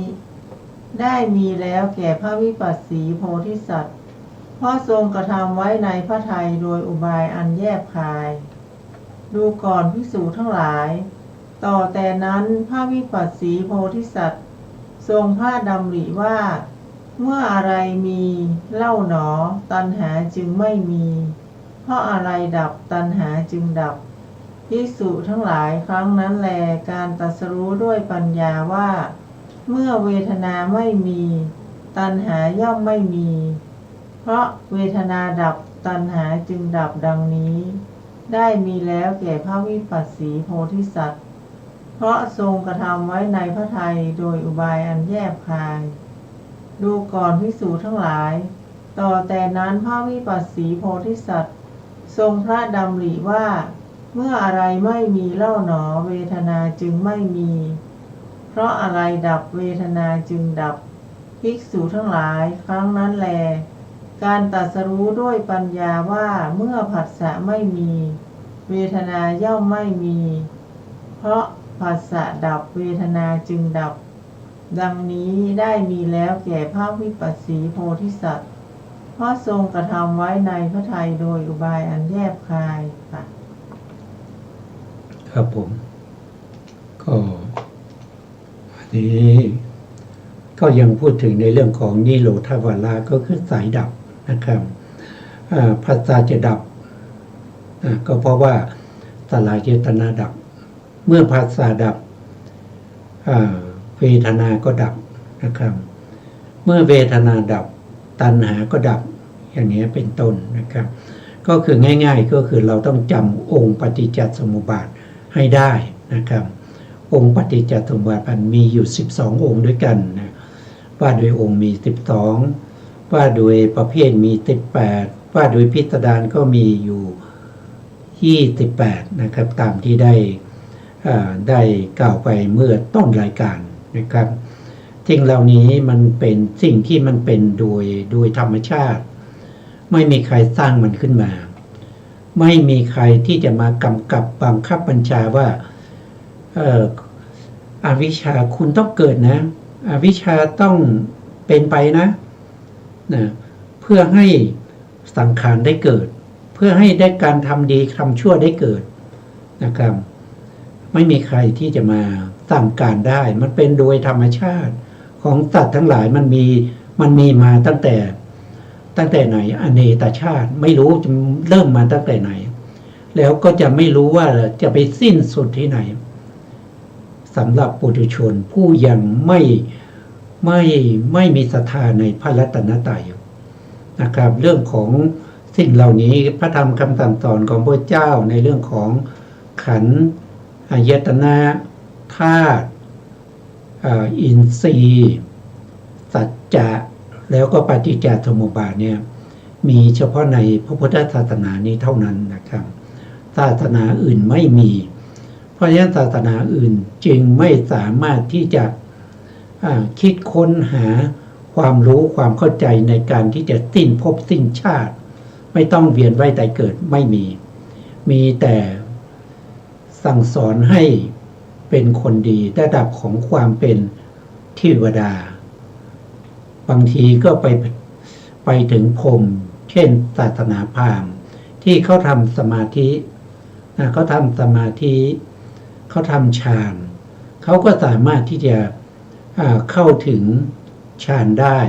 ได้มีแล้วแก่พระวิปัสสีโพธิสัตว์เพราะทรงกระทำไว้ในพระทัยโดยอุบายอันแยบคาย ดูก่อนภิกษุทั้งหลายต่อแต่นั้นพระวิปัสสีโพธิสัตว์ทรงพระดำริว่าเมื่ออะไรมีเล่าหนอตัณหาจึงไม่มีเพราะอะไรดับตัณหาจึงดับภิกษุทั้งหลายครั้งนั้นแลการตรัสรู้ด้วยปัญญาว่าเมื่อเวทนาไม่มีตัณหาย่อมไม่มีเพราะเวทนาดับตัณหาจึงดับดังนี้ได้มีแล้วแก่พระวิปัสสีโพธิสัตว์เพราะทรงกระทำไว้ในพระทัยโดยอุบายอันแยบคายดูก่อนภิกษุทั้งหลายต่อแต่นั้นพระวิปัสสีโพธิสัตว์ทรงพระดำริว่าเมื่ออะไรไม่มีเล่าหนอเวทนาจึงไม่มีเพราะอะไรดับเวทนาจึงดับภิกษุทั้งหลายครั้งนั้นแลการตรัสรู้ด้วยปัญญาว่าเมื่อผัสสะไม่มีเวทนาย่อมไม่มีเพราะผัสสะดับเวทนาจึงดับดังนี้ได้มีแล้วแก่พระวิปัสสีโพธิสัตว์เพราะทรงกระทำไว้ในพระทัยโดยอุบายอันแยบคายค่ะครับผมก็อันนี้ ก็ยังพูดถึงในเรื่องของนิโรธาวาระก็คือสายดับนะครับภาษาจะดับก็เพราะว่าสลายเจตนาดับเมื่อภาษาดับเวทนาก็ดับนะครับเมื่อเวทนาดับตัณหาก็ดับอย่างนี้เป็นต้นนะครับก็คือง่ายๆก็คือเราต้องจำองค์ปฏิจจสมุปบาทให้ได้นะครับองค์ปฏิจจสมุปบาทมันมีอยู่12องค์ด้วยกันนะว่าโดยองค์มี12ว่าโดยประเภทมี18ว่าโดยพิสดารก็มีอยู่28นะครับตามที่ได้กล่าวไปเมื่อต้นรายการนะครับสิ่งเหล่านี้มันเป็นสิ่งที่มันเป็นโดยธรรมชาติไม่มีใครสร้างมันขึ้นมาไม่มีใครที่จะมากำกับบังคับบัญชาว่าอวิชชาคุณต้องเกิดนะอวิชชาต้องเป็นไปนะเพื่อให้สังขารได้เกิดเพื่อให้ได้การทำดีทำชั่วได้เกิดนะครับไม่มีใครที่จะมาสั่งการได้มันเป็นโดยธรรมชาติของสัตว์ทั้งหลายมันมีมาตั้งแต่ไหนอเนกชาติไม่รู้จะเริ่มมาตั้งแต่ไหนแล้วก็จะไม่รู้ว่าจะไปสิ้นสุดที่ไหนสำหรับปุถุชนผู้ยังไม่มีศรัทธาในพระรัตนตรัยนะครับเรื่องของสิ่งเหล่านี้พระธรรมคำสั่งสอนของพระเจ้าในเรื่องของขันธ์อายตนะธาตุอินทรีย์สัจจะแล้วก็ปฏิจจสมุปบาทเนี่ยมีเฉพาะในพระพุทธศาสนานี้เท่านั้นนะครับศาสนาอื่นไม่มีเพราะฉะนั้นศาสนาอื่นจึงไม่สามารถที่จะคิดค้นหาความรู้ความเข้าใจในการที่จะสิ้นภพสิ้นชาติไม่ต้องเวียนว่ายตายเกิดไม่มีแต่สั่งสอนให้เป็นคนดีระดับของความเป็นเทวดาบางทีก็ไปถึงพรหมเช่นศาสนาพราหมณ์ที่เขาทำสมาธิเขาทำสมาธิเขาทำฌานเขาก็สามารถที่จะเข้าถึงฌานได้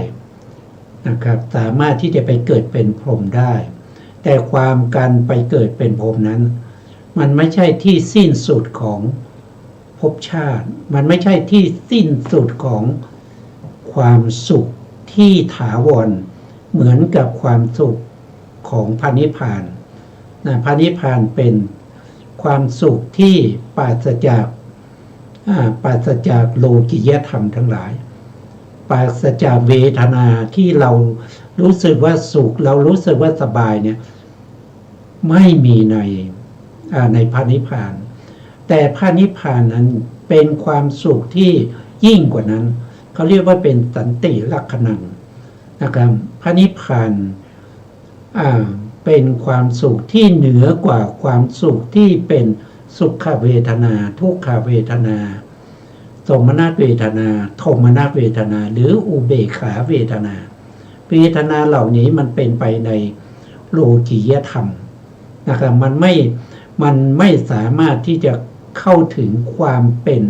นะครับสามารถที่จะไปเกิดเป็นพรหมได้แต่ความการไปเกิดเป็นพรหมนั้นมันไม่ใช่ที่สิ้นสุดของภพชาติมันไม่ใช่ที่สิ้นสุดของความสุขที่ถาวรเหมือนกับความสุขของพระนิพพานพระนิพพานเป็นความสุขที่ปราศจากโลกิยธรรมทั้งหลายปราศจากเวทนาที่เรารู้สึกว่าสุขเรารู้สึกว่าสบายเนี่ยไม่มีในพระนิพพานแต่พระนิพพานนั้นเป็นความสุขที่ยิ่งกว่านั้นเขาเรียกว่าเป็นสันติลักขณังนะครับพระนิพพานเป็นความสุขที่เหนือกว่าความสุขที่เป็นสุขเวทนาทุกขเวทนาโสมนัสเวทนาโทมนัสเวทนาหรืออุเบกขาเวทนาเวทนาเหล่านี้มันเป็นไปในโลกียธรรมนะครับมันไม่สามารถที่จะเข้าถึงความเป็น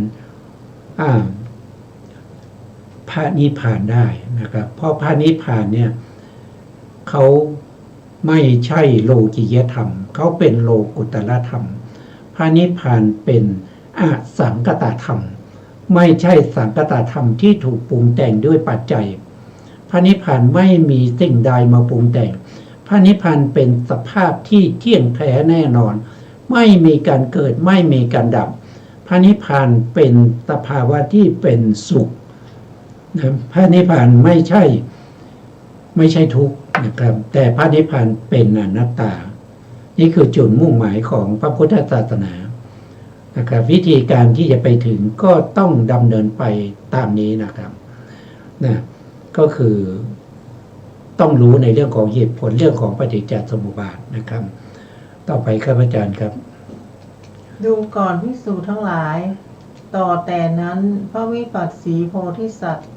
พระนิพพานได้นะครับเพราะพระนิพพานเนี่ยเขาไม่ใช่โลกิยธรรมเขาเป็นโลกุตตรธรรมพระนิพพานเป็นอสังคตธรรมไม่ใช่สังคตธรรมที่ถูกปรุงแต่งด้วยปัจจัยพระนิพพานไม่มีสิ่งใดมาปรุงแต่งพระนิพพานเป็นสภาพที่เที่ยงแท้แน่นอนไม่มีการเกิดไม่มีการดับพระนิพพานเป็นสภาวะที่เป็นสุขนะพระนิพพานไม่ใช่ทุกข์นะครับแต่พระนิพพานเป็นอนัตตานี่คือจุดมุ่งหมายของพระพุทธศาสนานะครับวิธีการที่จะไปถึงก็ต้องดำเนินไปตามนี้นะครับก็คือต้องรู้ในเรื่องของเหตุผลเรื่องของปฏิจจสมุปบาทนะครับต่อไปครับอาจารย์ครับดูก่อนภิกษุทั้งหลายต่อแต่นั้นพระวิปัสสีโพธิสัตว์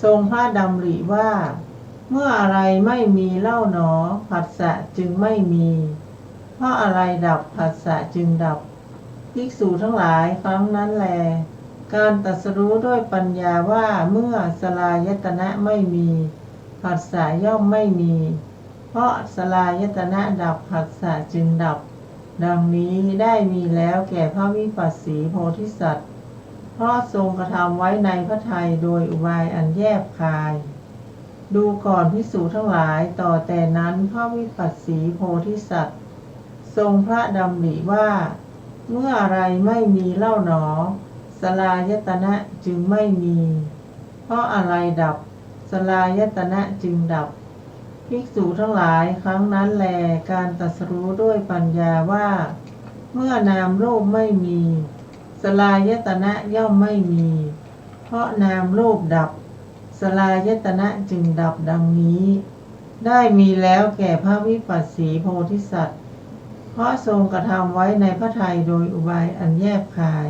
ทรงพระดำริว่าเมื่ออะไรไม่มีเล่าหนอผัสสะจึงไม่มีเพราะอะไรดับผัสสะจึงดับภิกษุทั้งหลายครั้งนั้นแล การตรัสรู้ด้วยปัญญาว่าเมื่อสลายตนะไม่มีผัสสะย่อมไม่มีเพราะสลายตนะดับผัสสะจึงดับดังนี้ได้มีแล้วแก่พระวิปัสสีโพธิสัตว์เพราะทรงกระทำไว้ในพระทัยโดยอุบายอันแยบคายดูก่อนภิกษุทั้งหลายต่อแต่นั้นพระวิปัสสีโพธิสัตว์ทรงพระดำริว่าเมื่ออะไรไม่มีเล่าหนอสลายตนะจึงไม่มีเพราะอะไรดับสลายตนะจึงดับภิกษุทั้งหลายครั้งนั้นแลการตรัสรู้ด้วยปัญญาว่าเมื่อนามรูปไม่มีสลายตนะย่อมไม่มีเพราะนามรูปดับสลายตนะจึงดับดังนี้ได้มีแล้วแก่พระวิปัสสีโพธิสัตว์เพราะทรงกระทำไว้ในพระทัยโดยอุบายอันแยบคาย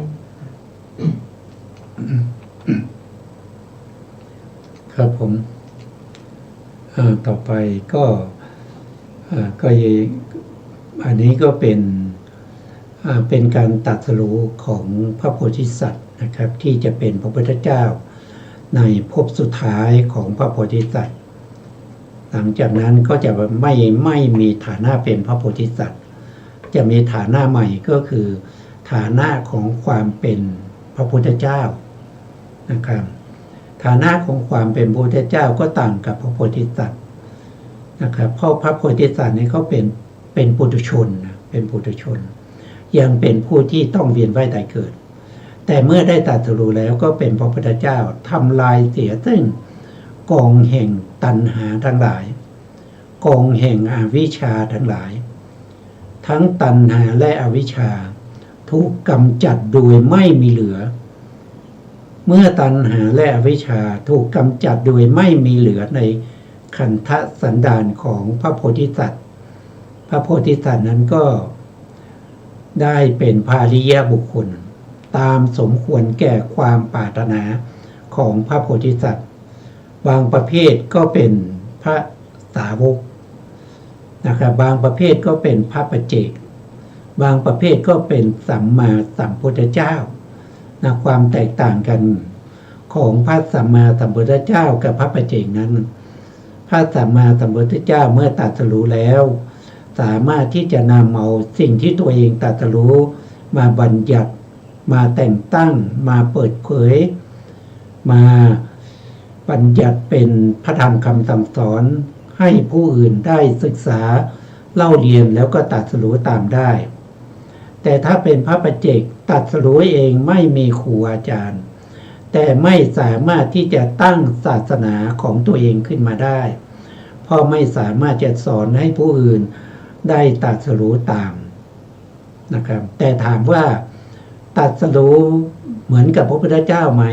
ครับผมต่อไปก็อันนี้ก็เป็นการตรัสรู้ของพระโพธิสัตว์นะครับที่จะเป็นพระพุทธเจ้าในภพสุดท้ายของพระโพธิสัตว์หลังจากนั้นก็จะไม่มีฐานะเป็นพระโพธิสัตว์จะมีฐานะใหม่ก็คือฐานะของความเป็นพระพุทธเจ้านะครับฐานะของความเป็นพระพุทธเจ้าก็ต่างกับพระโพธิสัตว์นะครับเพราะพระโพธิสัตว์นี่เขาเป็นปุถุชนนะเป็นปุถุชนยังเป็นผู้ที่ต้องเวียนว่ายตายเกิดแต่เมื่อได้ตรัสรู้แล้วก็เป็นพระพุทธเจ้าทำลายเสียซึ่งกองแห่งตัณหาทั้งหลายกองแห่งอวิชชาทั้งหลายทั้งตัณหาและอวิชชาถูกกำจัดโดยไม่มีเหลือเมื่อตัณหาและอวิชชาถูกกำจัดโดยไม่มีเหลือในขันธสันดานของพระโพธิสัตว์พระโพธิสัตว์นั้นก็ได้เป็นพาริยบุคคลตามสมควรแก่ความปรารถนาของพระโพธิสัตว์บางประเภทก็เป็นพระสาวกนะครับบางประเภทก็เป็นพระปัจเจกบางประเภทก็เป็นสัมมาสัมพุทธเจ้านะความแตกต่างกันของพระสัมมาสัมพุทธเจ้ากับพระปัจเจกนั้นพระสัมมาสัมพุทธเจ้าเมื่อตรัสรู้แล้วสามารถที่จะนำเอาสิ่งที่ตัวเองตรัสรู้มาบัญญัติมาแต่งตั้งมาเปิดเผยมาบัญญัติเป็นพระธรรมคำสั่งสอนให้ผู้อื่นได้ศึกษาเล่าเรียนแล้วก็ตรัสรู้ตามได้แต่ถ้าเป็นพระปัจเจกตรัสรู้เองไม่มีครูอาจารย์แต่ไม่สามารถที่จะตั้งศาสนาของตัวเองขึ้นมาได้เพราะไม่สามารถจะสอนให้ผู้อื่นได้ตรัสรู้ตามนะครับแต่ถามว่าตรัสรู้เหมือนกับพระพุทธเจ้าไหม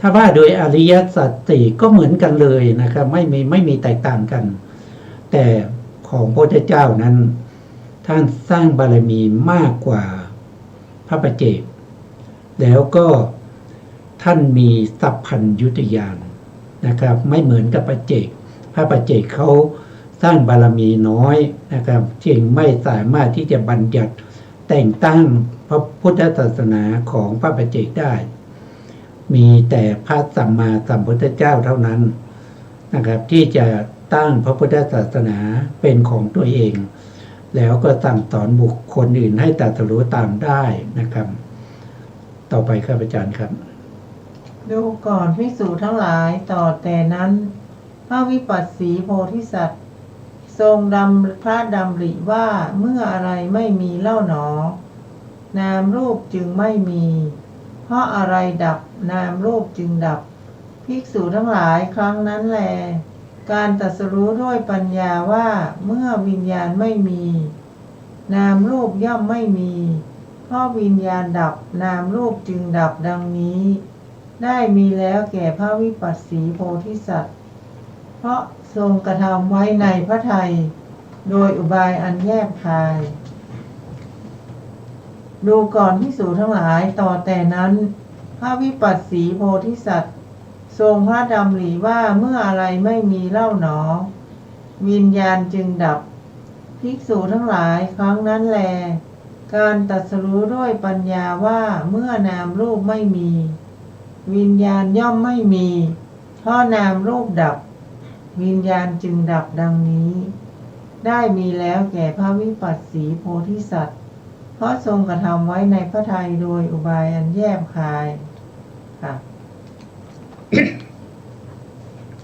ถ้าว่าโดยอริยสัจสี่ก็เหมือนกันเลยนะครับไม่มีแตกต่างกันแต่ของพระพุทธเจ้านั้นท่านสร้างบารมีมากกว่าพระปัจเจกแล้วก็ท่านมีสัพพัญญุตญาณนะครับไม่เหมือนกับปัจเจกพระปัจเจกเขาสร้างบารมีน้อยนะครับจึงไม่สามารถที่จะบัญญัติแต่งตั้งพระพุทธศาสนาของพระปัจเจกได้มีแต่พระสัมมาสัมพุทธเจ้าเท่านั้นนะครับที่จะตั้งพระพุทธศาสนาเป็นของตัวเองแล้วก็สั่งสอนบุคคลอื่นให้ตรัสรู้ตามได้นะครับต่อไปครับอาจารย์ครับดูก่อนภิกษุทั้งหลายต่อแต่นั้นพระวิปัสสีโพธิสัตว์ทรงพระดำริว่าเมื่ออะไรไม่มีเล่าหนอนามรูปจึงไม่มีเพราะอะไรดับนามรูปจึงดับภิกษุทั้งหลายครั้งนั้นแลการตรัสรู้ด้วยปัญญาว่าเมื่อวิญญาณไม่มีนามรูปย่อมไม่มีเพราะวิญญาณดับนามรูปจึงดับดังนี้ได้มีแล้วแก่พระวิปัสสีโพธิสัตว์เพราะทรงกระทำไว้ในพระทัยโดยอุบายอันแยบคายดูก่อนภิกษุทั้งหลายต่อแต่นั้นพระวิปัสสีโพธิสัตว์ทรงพระดำริว่าเมื่ออะไรไม่มีเล่าหนอวิญญาณจึงดับภิกษุทั้งหลายครั้งนั้นแล การตรัสรู้ด้วยปัญญาว่าเมื่อนามรูปไม่มี วิญญาณย่อมไม่มี เพราะนามรูปดับ วิญญาณจึงดับดังนี้ ได้มีแล้วแก่พระวิปัสสีโพธิสัตว์ เพราะทรงกระทำไว้ในพระทัยโดยอุบายอันแยบคายค่ะ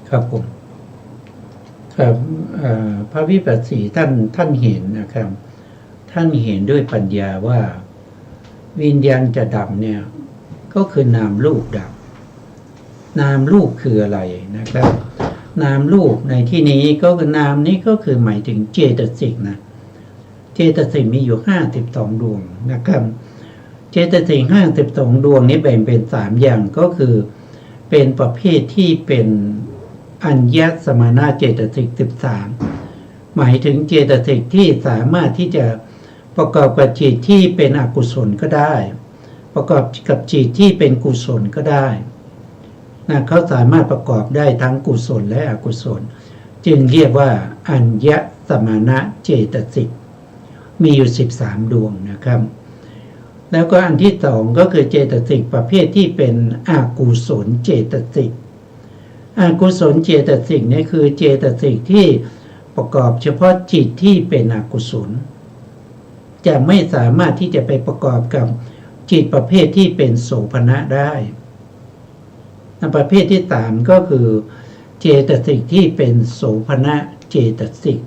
ครับผมครับพระวิปัสสีท่านเห็นนะครับ ท่านเห็นด้วยปัญญาว่าวิญญาณจะดับเนี่ยก็คือนามรูปดับ นามรูปคืออะไรนะครับ นามรูปในที่นี้ก็คือนามนี้ก็คือหมายถึงเจตสิกนะเจตสิกมีอยู่52ดวงนะครับ เจตสิก52ดวงนี้แบ่งเป็น3อย่างก็คือเป็นประเภทที่เป็นอัญญสมานาเจตสิก13หมายถึงเจตสิกที่สามารถที่จะประกอบกับจิตที่เป็นอกุศลก็ได้ประกอบกับจิตที่เป็นกุศลก็ได้นะเขาสามารถประกอบได้ทั้งกุศลและอกุศลจึงเรียกว่าอัญญสมานะเจตสิกมีอยู่13ดวงนะครับแล้วก็อันที่สองก็คือเจตสิกประเภทที่เป็นอกุศลเจตสิกอกุศลเจตสิกนี่คือเจตสิกที่ประกอบเฉพาะจิตที่เป็นอกุศลจะไม่สามารถที่จะไปประกอบกับจิตประเภทที่เป็นโสภณะได้ประเภทที่สามก็คือเจตสิกที่เป็นโสภณะเจตสิก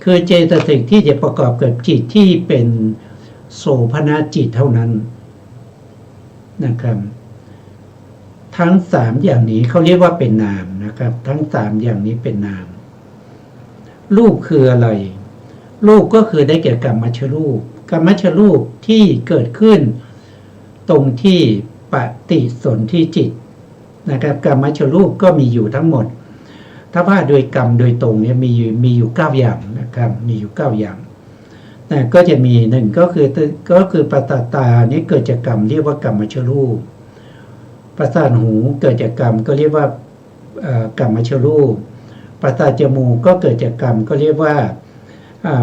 คือเจตสิกที่จะประกอบกับจิตที่เป็นโสภณะจิตเท่านั้นนะครับทั้งสามอย่างนี้เขาเรียกว่าเป็นนามนะครับทั้งสามอย่างนี้เป็นนามรูปคืออะไรรูปก็คือได้แก่กรรมชรูปกรรมชรูปที่เกิดขึ้นตรงที่ปฏิสนธิจิตนะครับกรรมชรูปก็มีอยู่ทั้งหมดถ้าว่าโดยกรรมโดยตรงเนี่ยมีอยู่9อย่างนะครับมีอยู่9อย่างแต่ก็จะมีหนึ่งก็คือประสาทตานี้เกิดจากกรรมเรียกว่ากรรมชรูปประสาทหูเกิดจากกรรมก็เรียกว่ากรรมชรูปประสาทจมูกก็เกิดจากกรรมก็เรียกว่า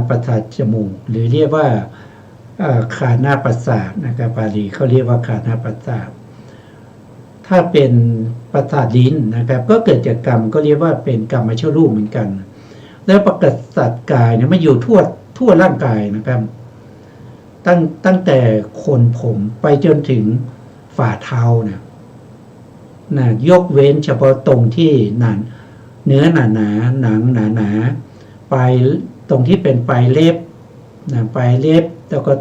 ประสาทจมูกหรือเรียกว่าคานาประสาทนะครับบาลีเขาเรียกว่าคานาประสาทถ้าเป็นประสาทลิ้นนะครับก็เกิดจากกรรมก็เรียกว่าเป็นกรรมชรูปเหมือนกันแล้วประสาทกายเนี่ยมันอยู่ทั่วร่างกายนะครับตั้งแต่โคนผมไปจนถึงฝ่าเท้าเนี่ยนะยกเว้นเฉพาะตรงที่เนื้อหนาหนังหนาปลายตรงที่เป็นปลายเล็บนะปลายเล็บแล้วก็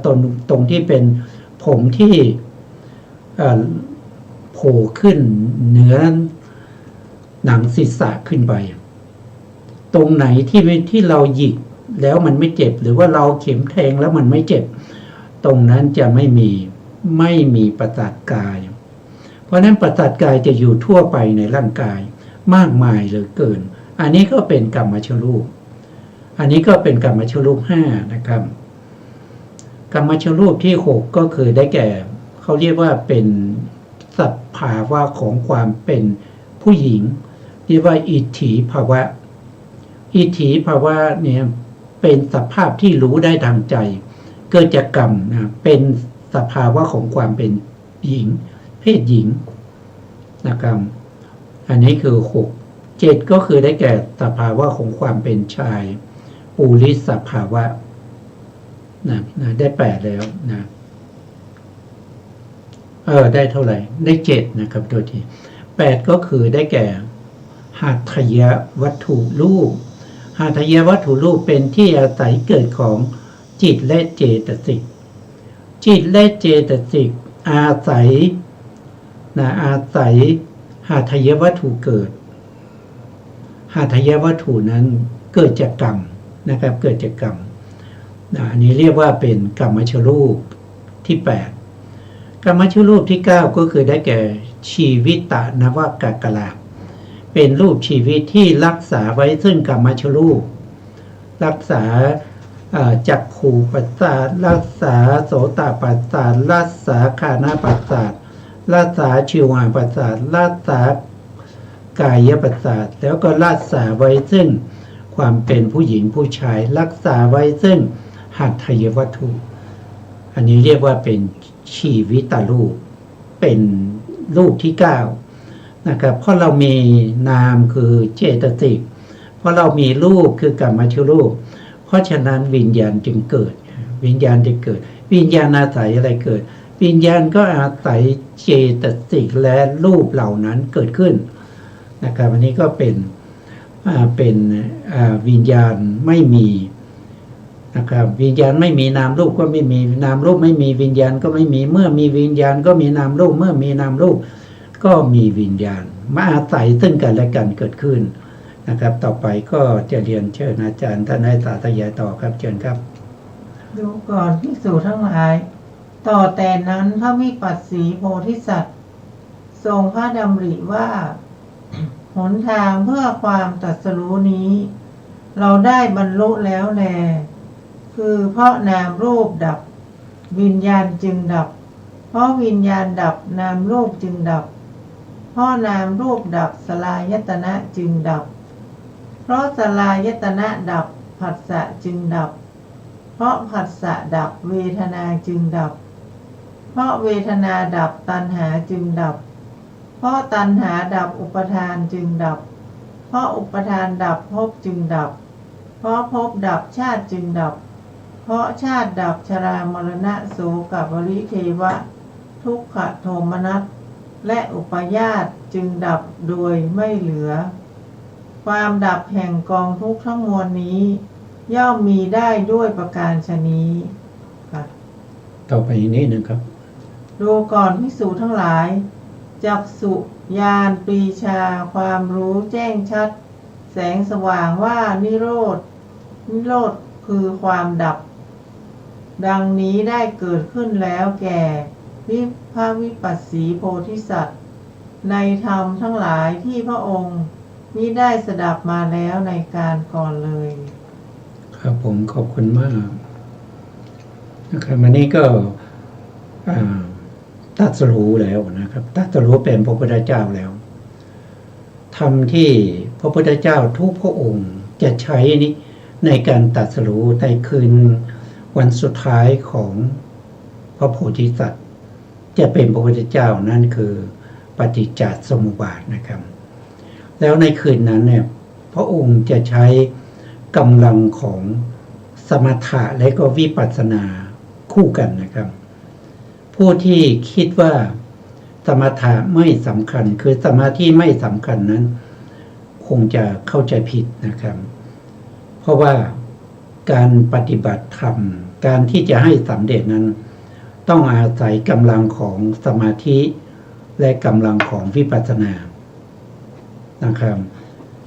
ตรงที่เป็นผมที่โผล่ขึ้นเหนือหนังศีรษะขึ้นไปตรงไหนที่เราหยิกแล้วมันไม่เจ็บหรือว่าเราเข็มแทงแล้วมันไม่เจ็บตรงนั้นจะไม่มีประสาทกายเพราะนั้นประสาทกายจะอยู่ทั่วไปในร่างกายมากมายเหลือเกินอันนี้ก็เป็นกรรมชรูปอันนี้ก็เป็นกรรมชรูป5นะครับกรรมชรูปที่6ก็คือได้แก่เขาเรียกว่าเป็นสภาวะของความเป็นผู้หญิงเรียกว่าอิทธิภาวะอิทธิภาวะเนี่ยเป็นสภาพที่รู้ได้ทางใจเกิดจากกรรมนะเป็นสภาวะของความเป็นหญิงเพศหญิงนะครับอันนี้คือ6 7ก็คือได้แก่สภาวะของความเป็นชายปุริสภาวะนะได้8แล้วนะได้เท่าไหร่ได้7นะครับตัวที่8ก็คือได้แก่หัตถยวัตถุรูปหัตถยวัตถุรูปเป็นที่อาศัยเกิดของจิตและเจตสิกจิตและเจตสิกอาศัยหัตถยวัตถุเกิดหัตถยวัตถุนั้นเกิดจากกรรมนะครับเกิดจากกรรมอันนี้เรียกว่าเป็นกรรมชรูปที่8กรรมชรูปที่9ก็คือได้แก่ชีวิตนวกกลาเป็นรูปชีวิตที่รักษาไว้ซึ่งกรรมชรูปรักษาจักขุประสาทรักษาโสตประสาทรักษาคานาประสาทรักษาชิวหาประสาทรักษากายประสาทแล้วก็รักษาไว้ซึ่งความเป็นผู้หญิงผู้ชายรักษาไว้ซึ่งหัตถยวัตถุ อันนี้เรียกว่าเป็นชีวิตรูปเป็นรูปที่9นะครับเพราะเรามีนามคือเจตสิกเพราะเรามีรูปคือกรรมชรูปเพราะฉะนั้นวิญญาณจึงเกิดวิญญาณจะเกิดวิญญาณอาศัยอะไรเกิดวิญญาณก็อาศัยเจตสิกและรูปเหล่านั้นเกิดขึ้นนะครับอันนี้ก็เป็นวิญญาณไม่มีนะครับวิญญาณไม่มีนามรูปก็ไม่มีนามรูปไม่มีวิญญาณก็ไม่มีเมื่อมีวิญญาณก็มีนามรูปเมื่อมีนามรูปก็มีวิญญาณมาอาศัยซึ่งกันและกันเกิดขึ้นนะครับต่อไปก็จะเรียนเชิญอาจารย์ท่านให้สาธยายต่อครับเชิญครับดูก่อนภิกษุทั้งหลายต่อแต่นั้นพระวิปัสสีโพธิสัตว์ทรงพระดำริว่า หนทางเพื่อความตรัสรู้นี้ เราได้บรรลุแล้วแลคือเพราะนามรูปดับวิญญาณจึงดับเพราะวิญญาณดับนามรูปจึงดับเพราะนามรูปดับสลายตนะจึงดับเพราะสลายตนะดับผัสสะจึงดับเพราะผัสสะดับเวทนาจึงดับเพราะเวทนาดับตัณหาจึงดับเพราะตัณหาดับอุปทานจึงดับเพราะอุปทานดับภพจึงดับเพราะภพดับชาติจึงดับเพราะชาติดับชรามรณะโสกปริเทวะทุกขโทมนัสและอุปาญาตจึงดับโดยไม่เหลือความดับแห่งกองทุกข์ทั้งมวลนี้ย่อมมีได้ด้วยประการฉนี้ค่ะต่อไปอีกนิดนึงครับดูก่อนภิกษุทั้งหลายจักษุญาณปรีชาความรู้แจ้งชัดแสงสว่างว่านิโรธคือความดับดังนี้ได้เกิดขึ้นแล้วแก่พระวิปัสสีโพธิสัตว์ในธรรมทั้งหลายที่พระองค์มิได้สดับมาแล้วในการก่อนเลยครับผมขอบคุณมากนะครับวันนี้ก็ตรัสรู้แล้วนะครับตรัสรู้เป็นพระพุทธเจ้าแล้วธรรมที่พระพุทธเจ้าทุกพระองค์จะใช้นี้ในการตรัสรู้ในคืนวันสุดท้ายของพระโพธิสัตว์จะเป็นพระพุทธเจ้านั่นคือปฏิจจสมุปบาทนะครับแล้วในคืนนั้นเนี่ยพระองค์จะใช้กำลังของสมถะและก็วิปัสสนาคู่กันนะครับผู้ที่คิดว่าสมถะไม่สำคัญคือสมาธิไม่สำคัญนั้นคงจะเข้าใจผิดนะครับเพราะว่าการปฏิบัติธรรมการที่จะให้สำเร็จนั้นต้องอาศัยกำลังของสมาธิและกำลังของวิปัสสนานะครับ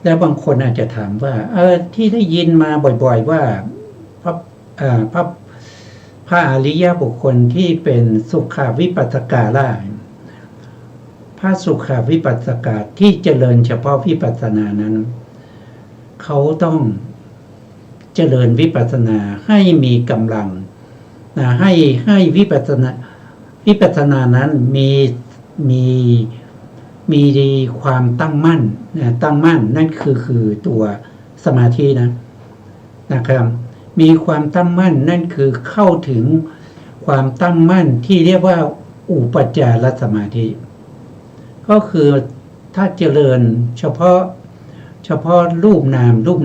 แล้วบางคนอาจจะถามว่าที่ได้ยินมาบ่อยๆว่าพระอริยบุคคลที่เป็นสุขวิปัสสกาล่ะพระสุขวิปัสสกาที่เจริญเฉพาะวิปัสสนานั้นเขาต้องเจริญวิปัสสนาให้มีกำลังนะให้วิปัสสนานั้นมีความตั้งมั่นนะตั้งมั่นนั่นคือตัวสมาธินะครับมีความตั้งมั่นนั่นคือเข้าถึงความตั้งมั่นที่เรียกว่าอุปจารสมาธิก็คือถ้าเจริญเฉพาะรูปน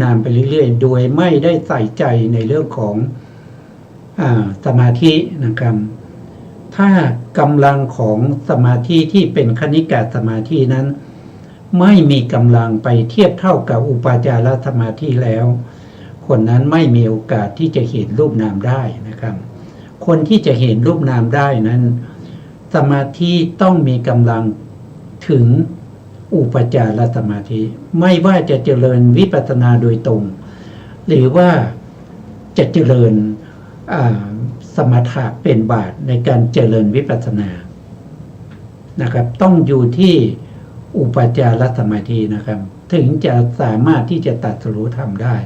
ามไปเรื่อยๆโดยไม่ได้ใส่ใจในเรื่องของสมาธินะครับถ้ากำลังของสมาธิที่เป็นคณิกะสมาธินั้นไม่มีกำลังไปเทียบเท่ากับอุปจารสมาธิแล้วคนนั้นไม่มีโอกาสที่จะเห็นรูปนามได้นะครับคนที่จะเห็นรูปนามได้นั้นสมาธิต้องมีกำลังถึงอุปจารสมาธิไม่ว่าจะเจริญวิปัสสนาโดยตรงหรือว่าจะเจริญสมถะเป็นบาตในการเจริญวิปัสสนานะครับต้องอยู่ที่อุปจารสมาธินะครับถึงจะสามารถที่จะตรัสรู้ธรรมได้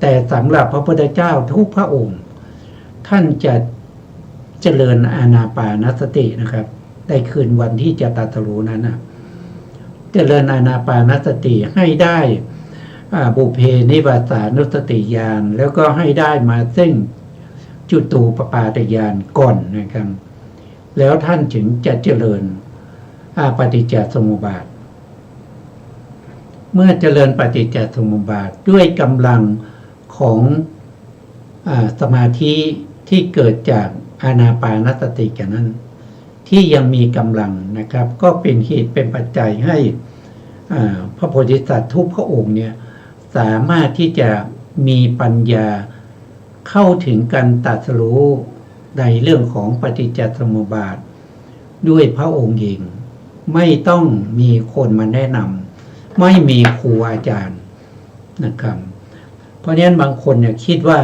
แต่สำหรับพระพุทธเจ้าทุกพระองค์ท่านจะเจริญอานาปานสตินะครับในคืนวันที่จะตรัสรู้นั้นเจริญอานาปานสติให้ได้บุพเพนิวาสานุสติญาณแล้วก็ให้ได้มาซึ่ง จุตูปปาตญาณก่อนนะครับแล้วท่านถึงจะเจริญปฏิจจสมุปบาทเมื่อเจริญปฏิจจสมุปบาทด้วยกำลังของสมาธิที่เกิดจากอานาปานสติกันนั้นที่ยังมีกำลังนะครับก็เป็นเหตุเป็นปัจจัยให้พระโพธิสัตว์ทุกพระองค์เนี่ยสามารถที่จะมีปัญญาเข้าถึงการตรัสรู้ในเรื่องของปฏิจจสมุปบาทด้วยพระองค์เองไม่ต้องมีคนมาแนะนำไม่มีครูอาจารย์นะครับเพราะฉะนั้นบางคนเนี่ยคิดว่า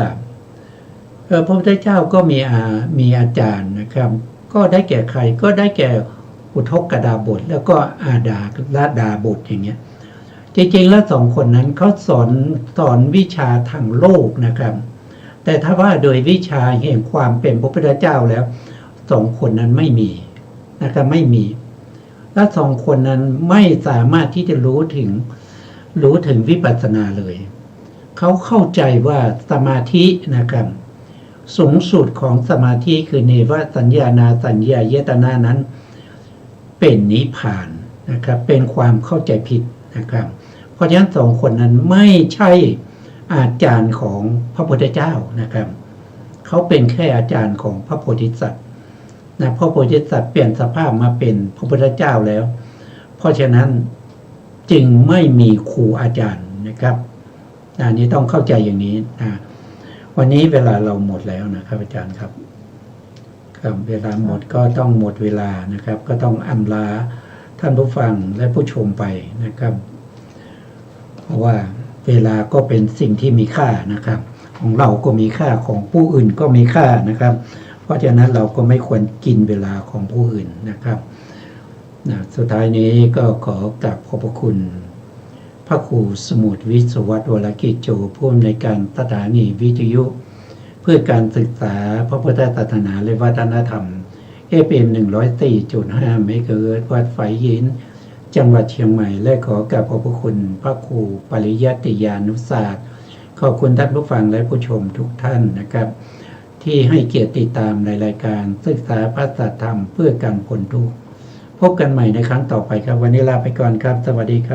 พระพุทธเจ้าก็มีอาจารย์นะครับก็ได้แก่ใครก็ได้แก่อุทกดาบทแล้วก็อาดาลดาบทอย่างเงี้ยจริงๆแล้วสองคนนั้นเขาสอนวิชาทางโลกนะครับแต่ถ้าว่าโดยวิชาแห่งความเป็นพระพุทธเจ้าแล้วสองคนนั้นไม่มีนะครับไม่มีและสองคนนั้นไม่สามารถที่จะรู้ถึงวิปัสสนาเลยเขาเข้าใจว่าสมาธินะครับสูงสุดของสมาธิคือเนวสัญญานาสัญญายตนะนั้นเป็นนิพพานนะครับเป็นความเข้าใจผิดนะครับเพราะฉะนั้นสองคนนั้นไม่ใช่อาจารย์ของพระพุทธเจ้านะครับเขาเป็นแค่อาจารย์ของพระโพธิสัตว์นะพระโพธิสัตว์เปลี่ยนสภาพมาเป็นพระพุทธเจ้าแล้วเพราะฉะนั้นจึงไม่มีครูอาจารย์นะครับอันนี้ต้องเข้าใจอย่างนี้นะวันนี้เวลาเราหมดแล้วนะครับอาจารย์ครับเวลาหมดก็ต้องหมดเวลานะครับก็ต้องอำลาท่านผู้ฟังและผู้ชมไปนะครับเพราะว่าเวลาก็เป็นสิ่งที่มีค่านะครับของเราก็มีค่าของผู้อื่นก็มีค่านะครับเพราะฉะนั้นเราก็ไม่ควรกินเวลาของผู้อื่นนะครับสุดท้ายนี้ก็ขอกราบขอบพระคุณพระครูสมุทรวิศวัตรวรกิจโจผู้อำนวยการสถานีวิทยุเพื่อการศึกษาพระพุทธศาสนาและวัฒนธรรม FM 104.5 เมกะเฮิรตซ์วัดไฝหินจังหวัดเชียงใหม่และขอกราบขอบพระคุณพระครูปริยัติยานุศาสตร์ขอบคุณท่านผู้ฟังและผู้ชมทุกท่านนะครับที่ให้เกียรติติดตามในรายการศึกษาพระสัทธรรมเพื่อการพ้นทุกข์พบกันใหม่ในครั้งต่อไปครับวันนี้ลาไปก่อนครับสวัสดีครับ